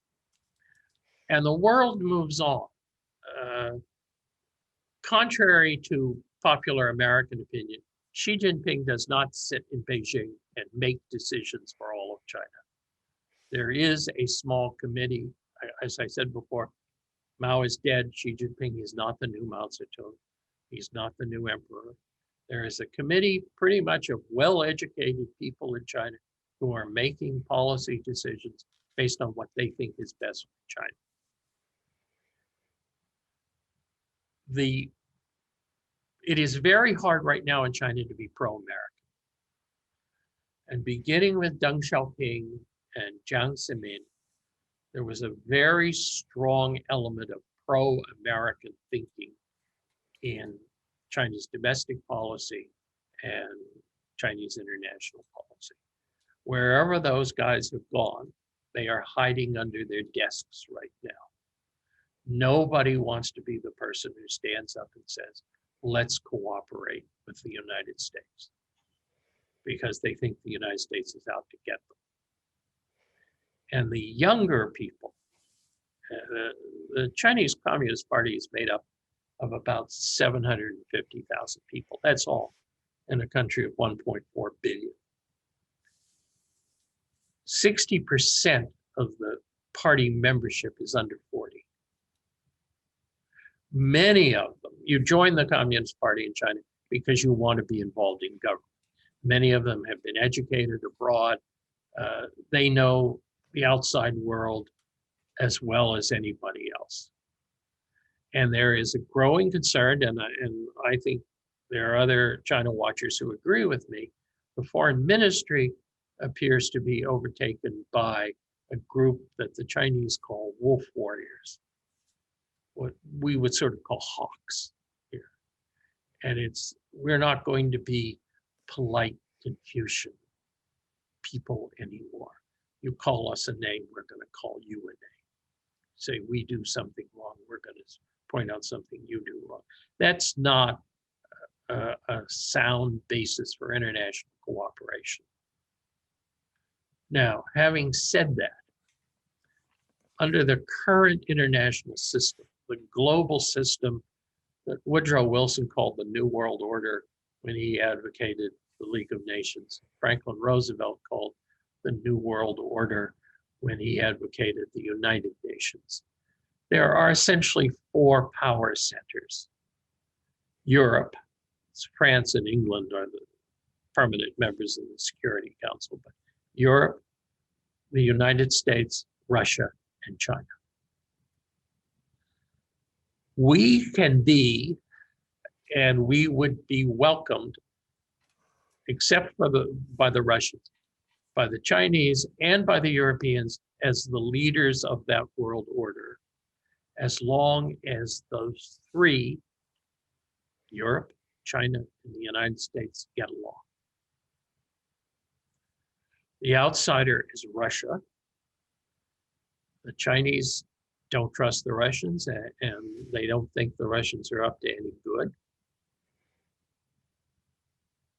And the world moves on. Contrary to popular American opinion, Xi Jinping does not sit in Beijing and make decisions for all of China. There is a small committee. As I said before, Mao is dead. Xi Jinping is not the new Mao Zedong. He's not the new emperor. There is a committee pretty much of well-educated people in China who are making policy decisions based on what they think is best for China. It is very hard right now in China to be pro-American. And beginning with Deng Xiaoping and Jiang Zemin, there was a very strong element of pro-American thinking in Chinese domestic policy and Chinese international policy. Wherever those guys have gone, they are hiding under their desks right now. Nobody wants to be the person who stands up and says, let's cooperate with the United States, because they think the United States is out to get them. And the younger people, the Chinese Communist Party is made up of about 750,000 people. That's all in a country of 1.4 billion. 60% of the party membership is under 40. Many of them, you join the Communist Party in China because you want to be involved in government. Many of them have been educated abroad. They know the outside world as well as anybody else. And there is a growing concern, and I think there are other China watchers who agree with me, The foreign ministry appears to be overtaken by a group that the Chinese call wolf warriors, what we would sort of call hawks here. And we're not going to be polite Confucian people anymore. You call us a name, we're going to call you a name. Say we do something wrong, we're going to point out something you do wrong. That's not a sound basis for international cooperation. Now, having said that, under the current international system, the global system that Woodrow Wilson called the New World Order when he advocated the League of Nations, Franklin Roosevelt called the New World Order when he advocated the United Nations. There are essentially four power centers. Europe, France and England are the permanent members of the Security Council, but Europe, the United States, Russia, and China. We can be, and we would be welcomed, except for by the Russians, by the Chinese, and by the Europeans as the leaders of that world order, as long as those three, Europe, China, and the United States, get along. The outsider is Russia. The Chinese don't trust the Russians, and they don't think the Russians are up to any good.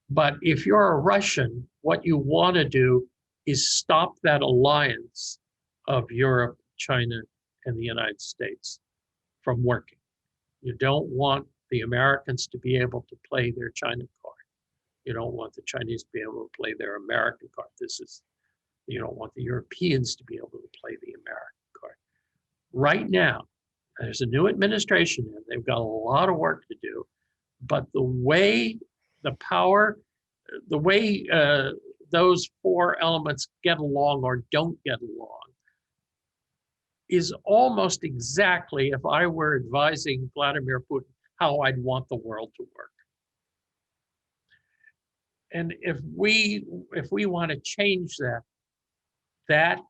But if you're a Russian, what you want to do is stop that alliance of Europe, China, and the United States from working. You don't want the Americans to be able to play their China card. You don't want the Chinese to be able to play their American card. You don't want the Europeans to be able to play the American card. Right now, there's a new administration and they've got a lot of work to do, but the way those four elements get along or don't get along is almost exactly, if I were advising Vladimir Putin, how I'd want the world to work. And if we want to change that, that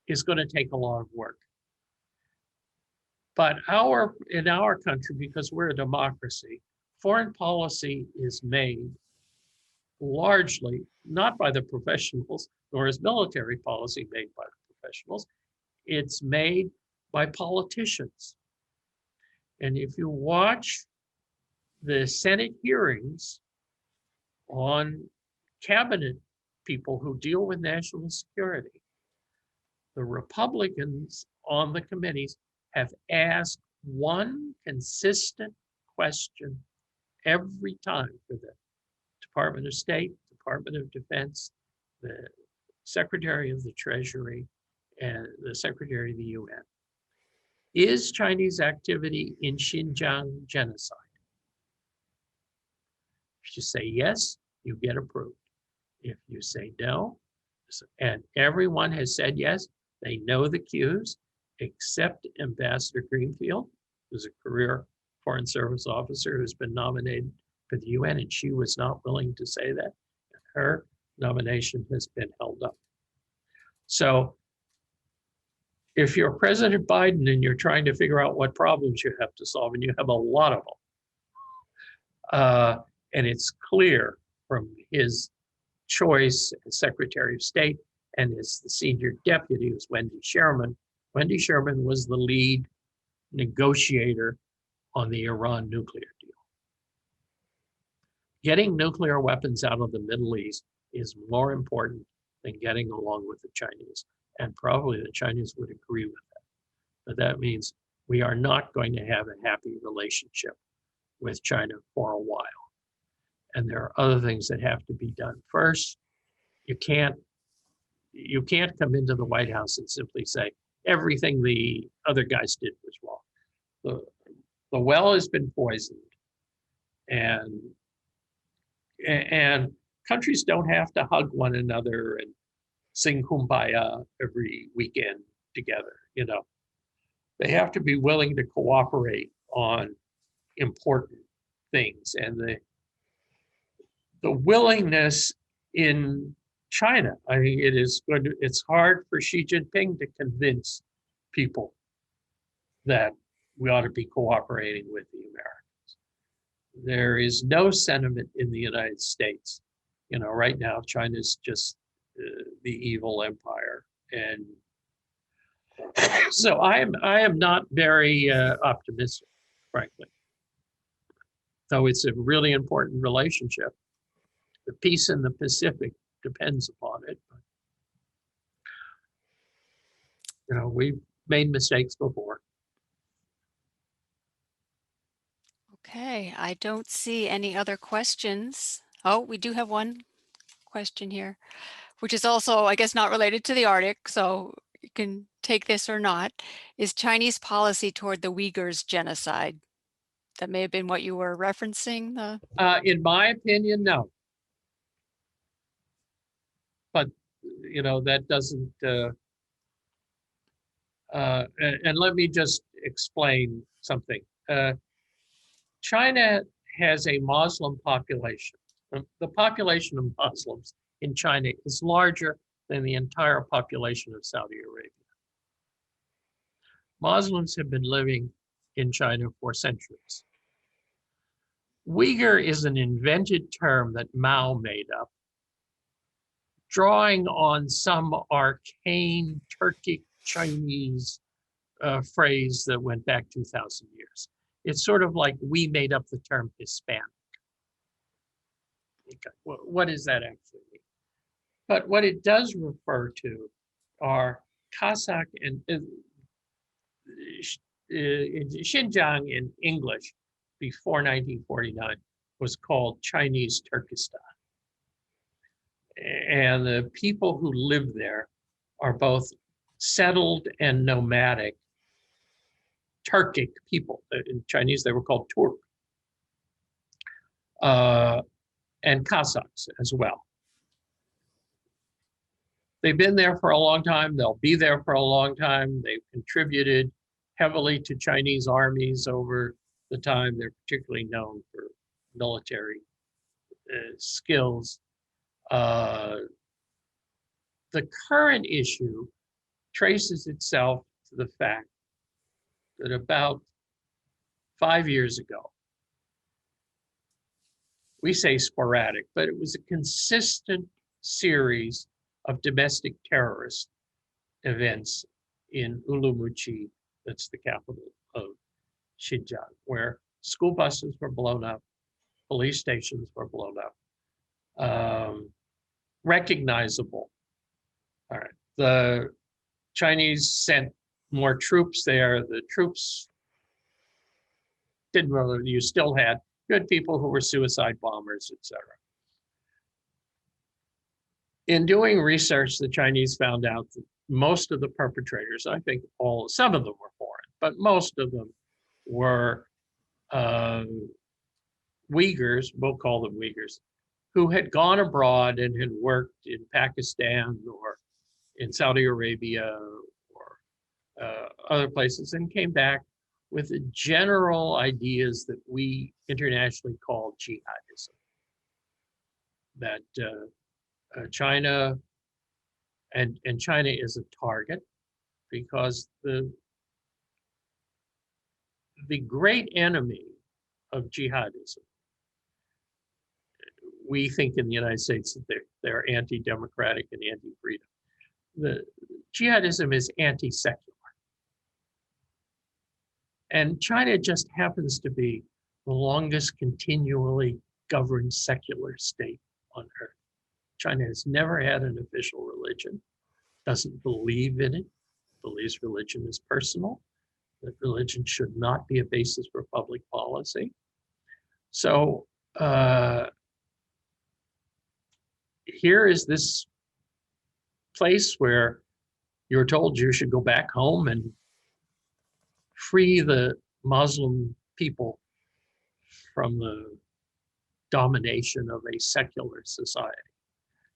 is going to take a lot of work. But in our country, because we're a democracy, foreign policy is made largely not by the professionals, nor is military policy made by the professionals. It's made by politicians. And if you watch the Senate hearings on cabinet people who deal with national security, the Republicans on the committees have asked one consistent question every time for the Department of State, Department of Defense, the Secretary of the Treasury, and the Secretary of the UN. Is Chinese activity in Xinjiang genocide? If you say yes, you get approved. If you say no, and everyone has said yes, they know the cues, except Ambassador Greenfield, who's a career Foreign Service officer who's been nominated for the UN, and she was not willing to say that. Her nomination has been held up. So if you're President Biden and you're trying to figure out what problems you have to solve, and you have a lot of them, and it's clear from his choice as Secretary of State and as the senior deputy was Wendy Sherman. Wendy Sherman was the lead negotiator on the Iran nuclear deal. Getting nuclear weapons out of the Middle East is more important than getting along with the Chinese. And probably the Chinese would agree with that. But that means we are not going to have a happy relationship with China for a while. And there are other things that have to be done. First, you can't come into the White House and simply say everything the other guys did was wrong. The well has been poisoned, and countries don't have to hug one another and sing Kumbaya every weekend together. They have to be willing to cooperate on important things, and the willingness in China. I think it is going to, it's hard for Xi Jinping to convince people that we ought to be cooperating with the Americans. There is no sentiment in the United States. You know, right now, China's just the evil empire. And so I am not very optimistic, frankly. Though it's a really important relationship. The peace in the Pacific depends upon it. But, you know, we've made mistakes before. Okay, I don't see any other questions. Oh, we do have one question here, which is also, I guess, not related to the Arctic, so you can take this or not. Is Chinese policy toward the Uyghurs genocide? That may have been what you were referencing. In my opinion, no. But, you know, that doesn't, and let me just explain something. China has a Muslim population. The population of Muslims in China is larger than the entire population of Saudi Arabia. Muslims have been living in China for centuries. Uyghur is an invented term that Mao made up, drawing on some arcane Turkic Chinese phrase that went back 2,000 years. It's sort of like we made up the term Hispanic. Okay, what does that actually mean? But what it does refer to are Kazakh and Xinjiang in English before 1949 was called Chinese Turkestan. And the people who live there are both settled and nomadic Turkic people. In Chinese, they were called Turk. And Kazakhs as well. They've been there for a long time. They'll be there for a long time. They've contributed heavily to Chinese armies over the time. They're particularly known for military skills. The current issue traces itself to the fact that about 5 years ago, we say sporadic, but it was a consistent series of domestic terrorist events in Urumqi, that's the capital of Xinjiang, where school buses were blown up, police stations were blown up, recognizable. All right, the Chinese sent more troops there. The troops didn't really, you still had good people who were suicide bombers, etc. In doing research, the Chinese found out that most of the perpetrators, I think some of them were foreign, but most of them were Uyghurs, we'll call them Uyghurs, who had gone abroad and had worked in Pakistan or in Saudi Arabia or other places and came back with the general ideas that we internationally call jihadism. That China, and China is a target because the great enemy of jihadism, we think in the United States that they're anti-democratic and anti-freedom. The jihadism is anti-secular. And China just happens to be the longest continually governed secular state on earth. China has never had an official religion, doesn't believe in it, believes religion is personal, that religion should not be a basis for public policy. So here is this place where you're told you should go back home and free the Muslim people from the domination of a secular society.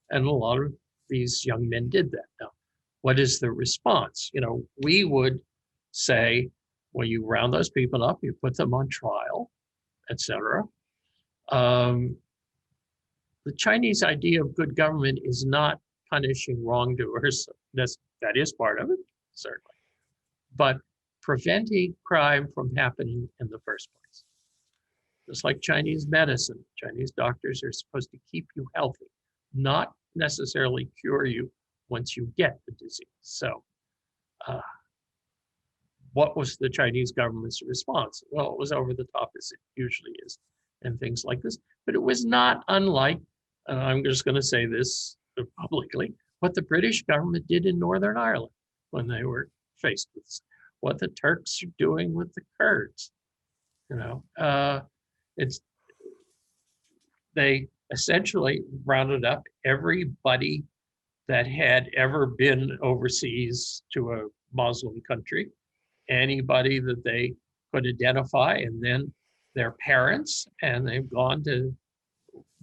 And a lot of these young men did that. Now, what is the response? You know, we would say, well, you round those people up, you put them on trial, etc. The the Chinese idea of good government is not punishing wrongdoers. That is part of it, certainly, but preventing crime from happening in the first place. Just like Chinese medicine, Chinese doctors are supposed to keep you healthy, not necessarily cure you once you get the disease. So what was the Chinese government's response? Well, it was over the top, as it usually is, and things like this. But it was not unlike, and I'm just going to say this publicly, what the British government did in Northern Ireland when they were faced with this, what the Turks are doing with the Kurds. They essentially rounded up everybody that had ever been overseas to a Muslim country, anybody that they could identify, and then their parents, and they've gone to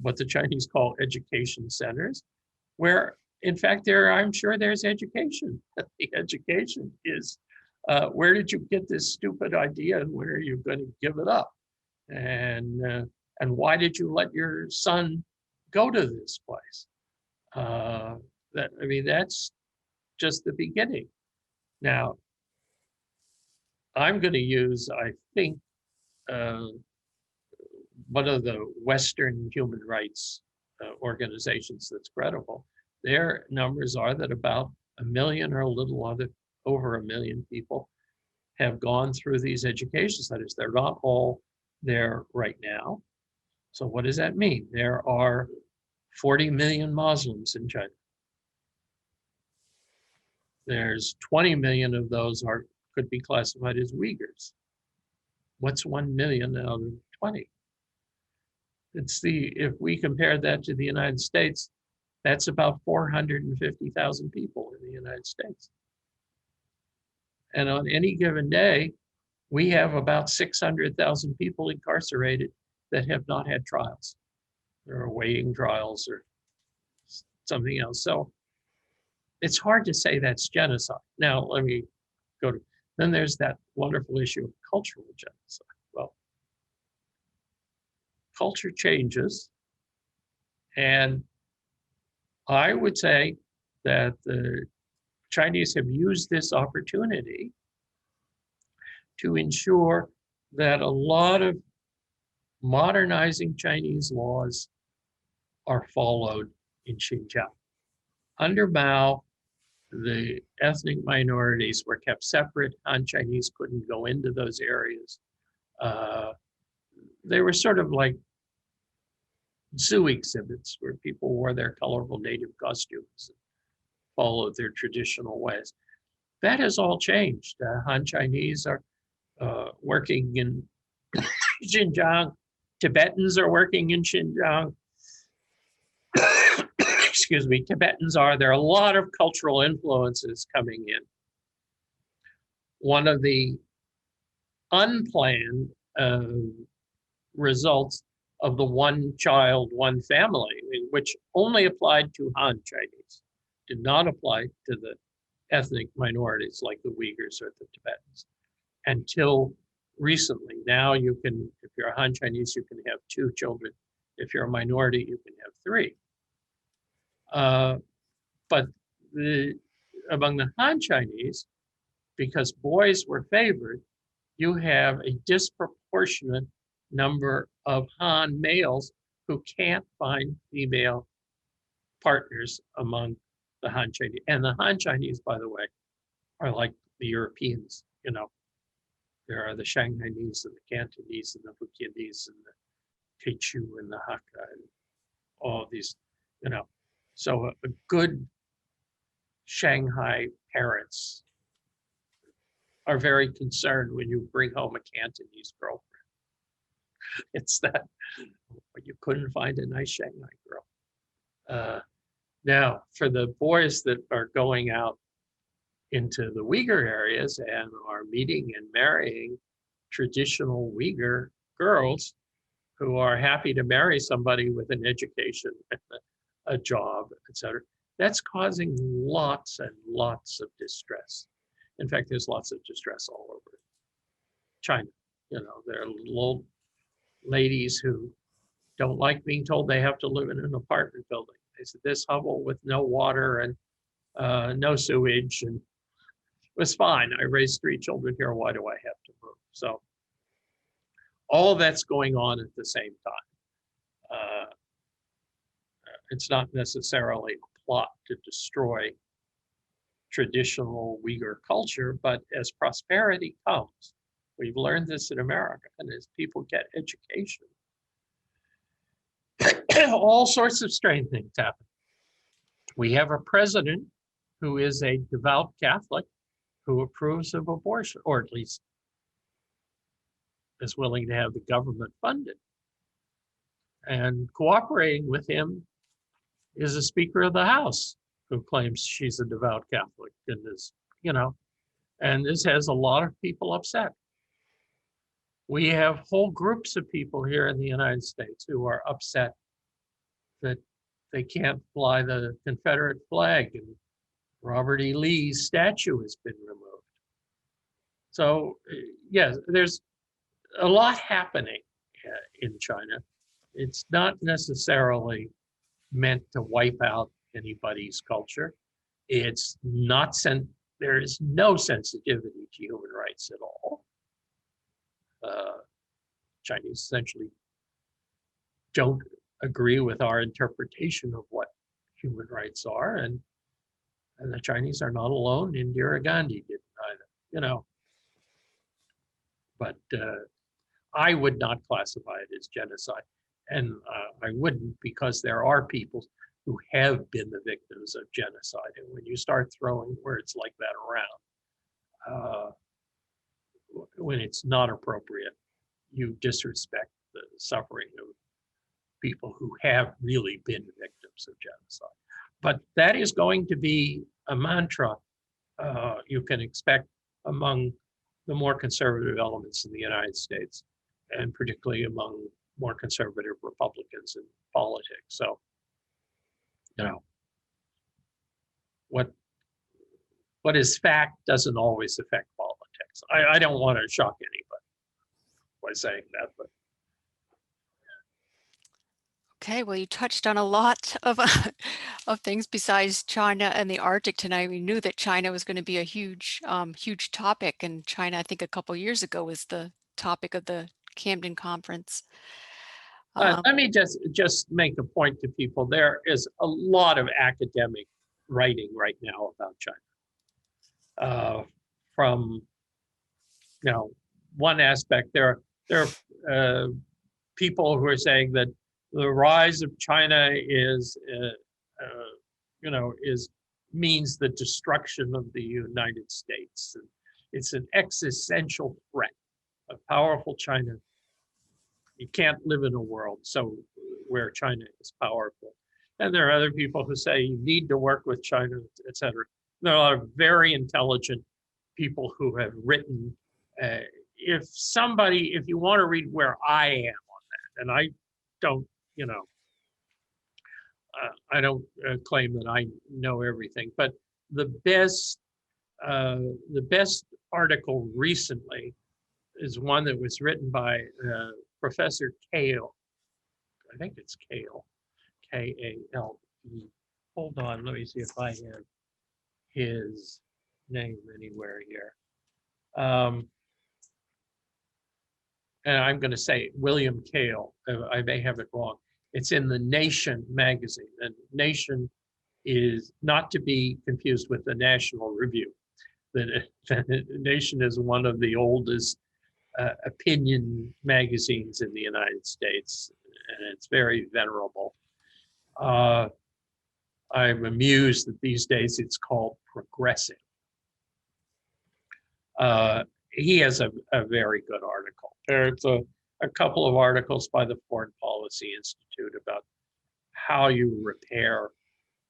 what the Chinese call education centers, where in fact I'm sure there's education. The education is, where did you get this stupid idea and when are you going to give it up? And why did you let your son go to this place? That's just the beginning. Now, I'm going to use, I think, one of the Western human rights organizations that's credible. Their numbers are that about 1 million or a little over 1 million people have gone through these education centers. They're not all there right now. So what does that mean? There are 40 million Muslims in China. There's 20 million of those could be classified as Uyghurs. What's 1 million out of 20? If we compare that to the United States, that's about 450,000 people in the United States. And on any given day, we have about 600,000 people incarcerated that have not had trials. They're awaiting trials or something else. So it's hard to say that's genocide. Now, let me go to, then there's that wonderful issue of cultural genocide. Well, culture changes, and I would say that the Chinese have used this opportunity to ensure that a lot of modernizing Chinese laws are followed in Xinjiang. Under Mao, the ethnic minorities were kept separate. Han Chinese couldn't go into those areas. They were sort of like zoo exhibits where people wore their colorful native costumes and followed their traditional ways. That has all changed. Han Chinese are working in Xinjiang. Tibetans are working in Xinjiang. Excuse me, there are a lot of cultural influences coming in. One of the unplanned results of the one child, one family, which only applied to Han Chinese, did not apply to the ethnic minorities like the Uyghurs or the Tibetans until recently. Now you can, if you're a Han Chinese, you can have 2 children. If you're a minority, you can have 3. But among the Han Chinese, because boys were favored, you have a disproportionate number of Han males who can't find female partners among the Han Chinese. And the Han Chinese, by the way, are like the Europeans, There are the Shanghainese and the Cantonese and the Hokkien-ese and the Quechua and the Hakka and all of these, So a good Shanghai parents are very concerned when you bring home a Cantonese girlfriend. It's that you couldn't find a nice Shanghai girl. Now, for the boys that are going out into the Uyghur areas and are meeting and marrying traditional Uyghur girls who are happy to marry somebody with an education, a job, etc., that's causing lots and lots of distress. In fact, there's lots of distress all over China. There are little ladies who don't like being told they have to live in an apartment building. They said this hovel with no water and no sewage, and it was fine. I raised 3 children here. Why do I have to move? So all that's going on at the same time. It's not necessarily a plot to destroy traditional Uyghur culture, but as prosperity comes, we've learned this in America, and as people get education, all sorts of strange things happen. We have a president who is a devout Catholic who approves of abortion, or at least is willing to have the government fund it. And cooperating with him is a Speaker of the House who claims she's a devout Catholic and is, and this has a lot of people upset. We have whole groups of people here in the United States who are upset that they can't fly the Confederate flag and Robert E. Lee's statue has been removed. So yes, there's a lot happening in China. It's not necessarily meant to wipe out anybody's culture. It's not there is no sensitivity to human rights at all. Chinese essentially don't agree with our interpretation of what human rights are, and the Chinese are not alone. Indira Gandhi didn't either, But I would not classify it as genocide, and I wouldn't, because there are people who have been the victims of genocide, and when you start throwing words like that around, when it's not appropriate, you disrespect the suffering of people who have really been victims of genocide. But that is going to be a mantra you can expect among the more conservative elements in the United States, and particularly among more conservative Republicans in politics. So, what is fact doesn't always affect politics. I don't want to shock anybody by saying that, but. Okay, well, you touched on a lot of of things besides China and the Arctic tonight. We knew that China was going to be a huge, huge topic, and China, I think, a couple years ago was the topic of the Camden Conference. Let me just make a point to people. There is a lot of academic writing right now about China. From one aspect, there are people who are saying that the rise of China means the destruction of the United States. And it's an existential threat. A powerful China. You can't live in a world where China is powerful. And there are other people who say you need to work with China, et cetera. There are a lot of very intelligent people who have written. If you want to read where I am on that, and I don't, I don't claim that I know everything, but the best article recently is one that was written by Professor Kale. I think it's Kale, K-A-L-E. Hold on, let me see if I have his name anywhere here. And I'm going to say William Kale. I may have it wrong. It's in the Nation magazine, and Nation is not to be confused with the National Review. The Nation is one of the oldest opinion magazines in the United States, and it's very venerable. I'm amused that these days it's called progressive. He has a very good article. There's a couple of articles by the Foreign Policy Institute about how you repair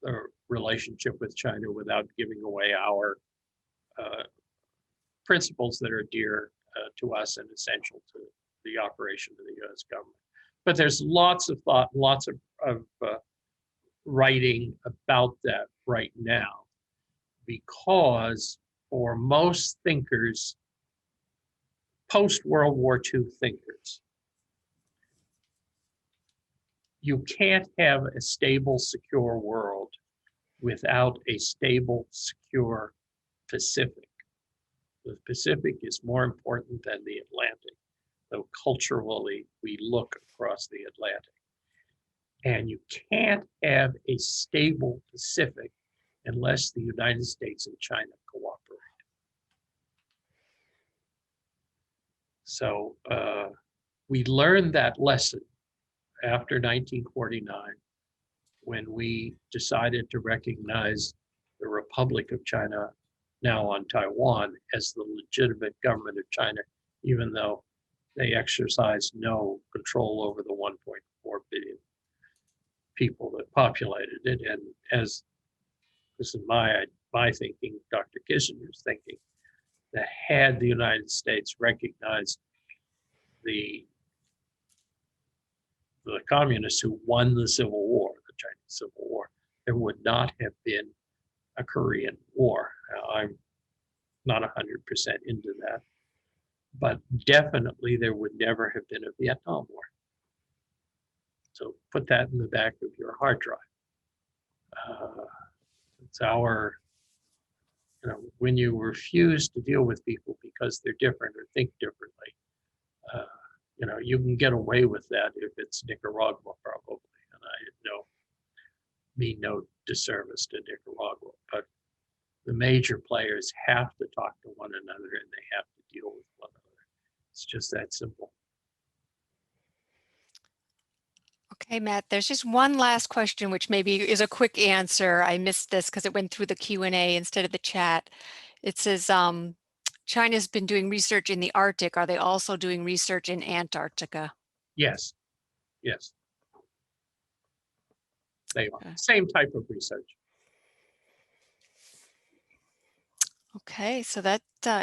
the relationship with China without giving away our principles that are dear to us and essential to the operation of the U.S. government. But there's lots of thought, lots of writing about that right now, because for most thinkers, post-World War II thinkers, you can't have a stable, secure world without a stable, secure Pacific. The Pacific is more important than the Atlantic, though culturally we look across the Atlantic. And you can't have a stable Pacific unless the United States and China cooperate. So we learned that lesson after 1949, when we decided to recognize the Republic of China, now on Taiwan, as the legitimate government of China, even though they exercise no control over the 1.4 billion people that populated it. And as this is my thinking, Dr. Kissinger's thinking, that had the United States recognized the communists who won the Civil War, the Chinese Civil War, there would not have been a Korean War. Now, I'm not 100% into that, but definitely there would never have been a Vietnam War. So put that in the back of your hard drive. It's our, when you refuse to deal with people because they're different or think differently, you can get away with that if it's Nicaragua, probably. And I mean no disservice to Nicaragua, but the major players have to talk to one another and they have to deal with one another. It's just that simple. Okay, Matt, there's just one last question, which maybe is a quick answer. I missed this because it went through the Q&A instead of the chat. It says, China's been doing research in the Arctic. Are they also doing research in Antarctica? Yes, yes. They are. Okay. Same type of research. Okay, so that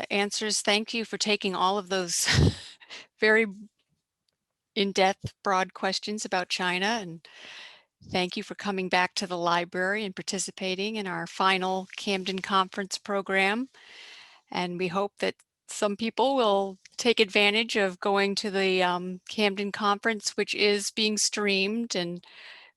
answers, thank you for taking all of those very in-depth, broad questions about China, and thank you for coming back to the library and participating in our final Camden Conference program. And we hope that some people will take advantage of going to the Camden Conference, which is being streamed and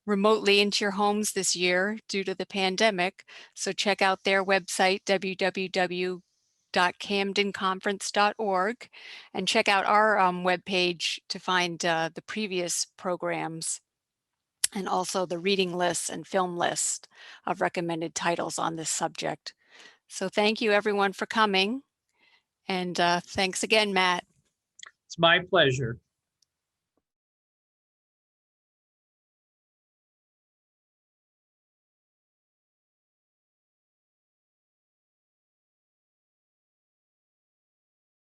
remotely into your homes this year due to the pandemic. So check out their website, www.camdenconference.org, and check out our webpage to find the previous programs and also the reading lists and film list of recommended titles on this subject. So thank you everyone for coming. And thanks again, Matt. It's my pleasure.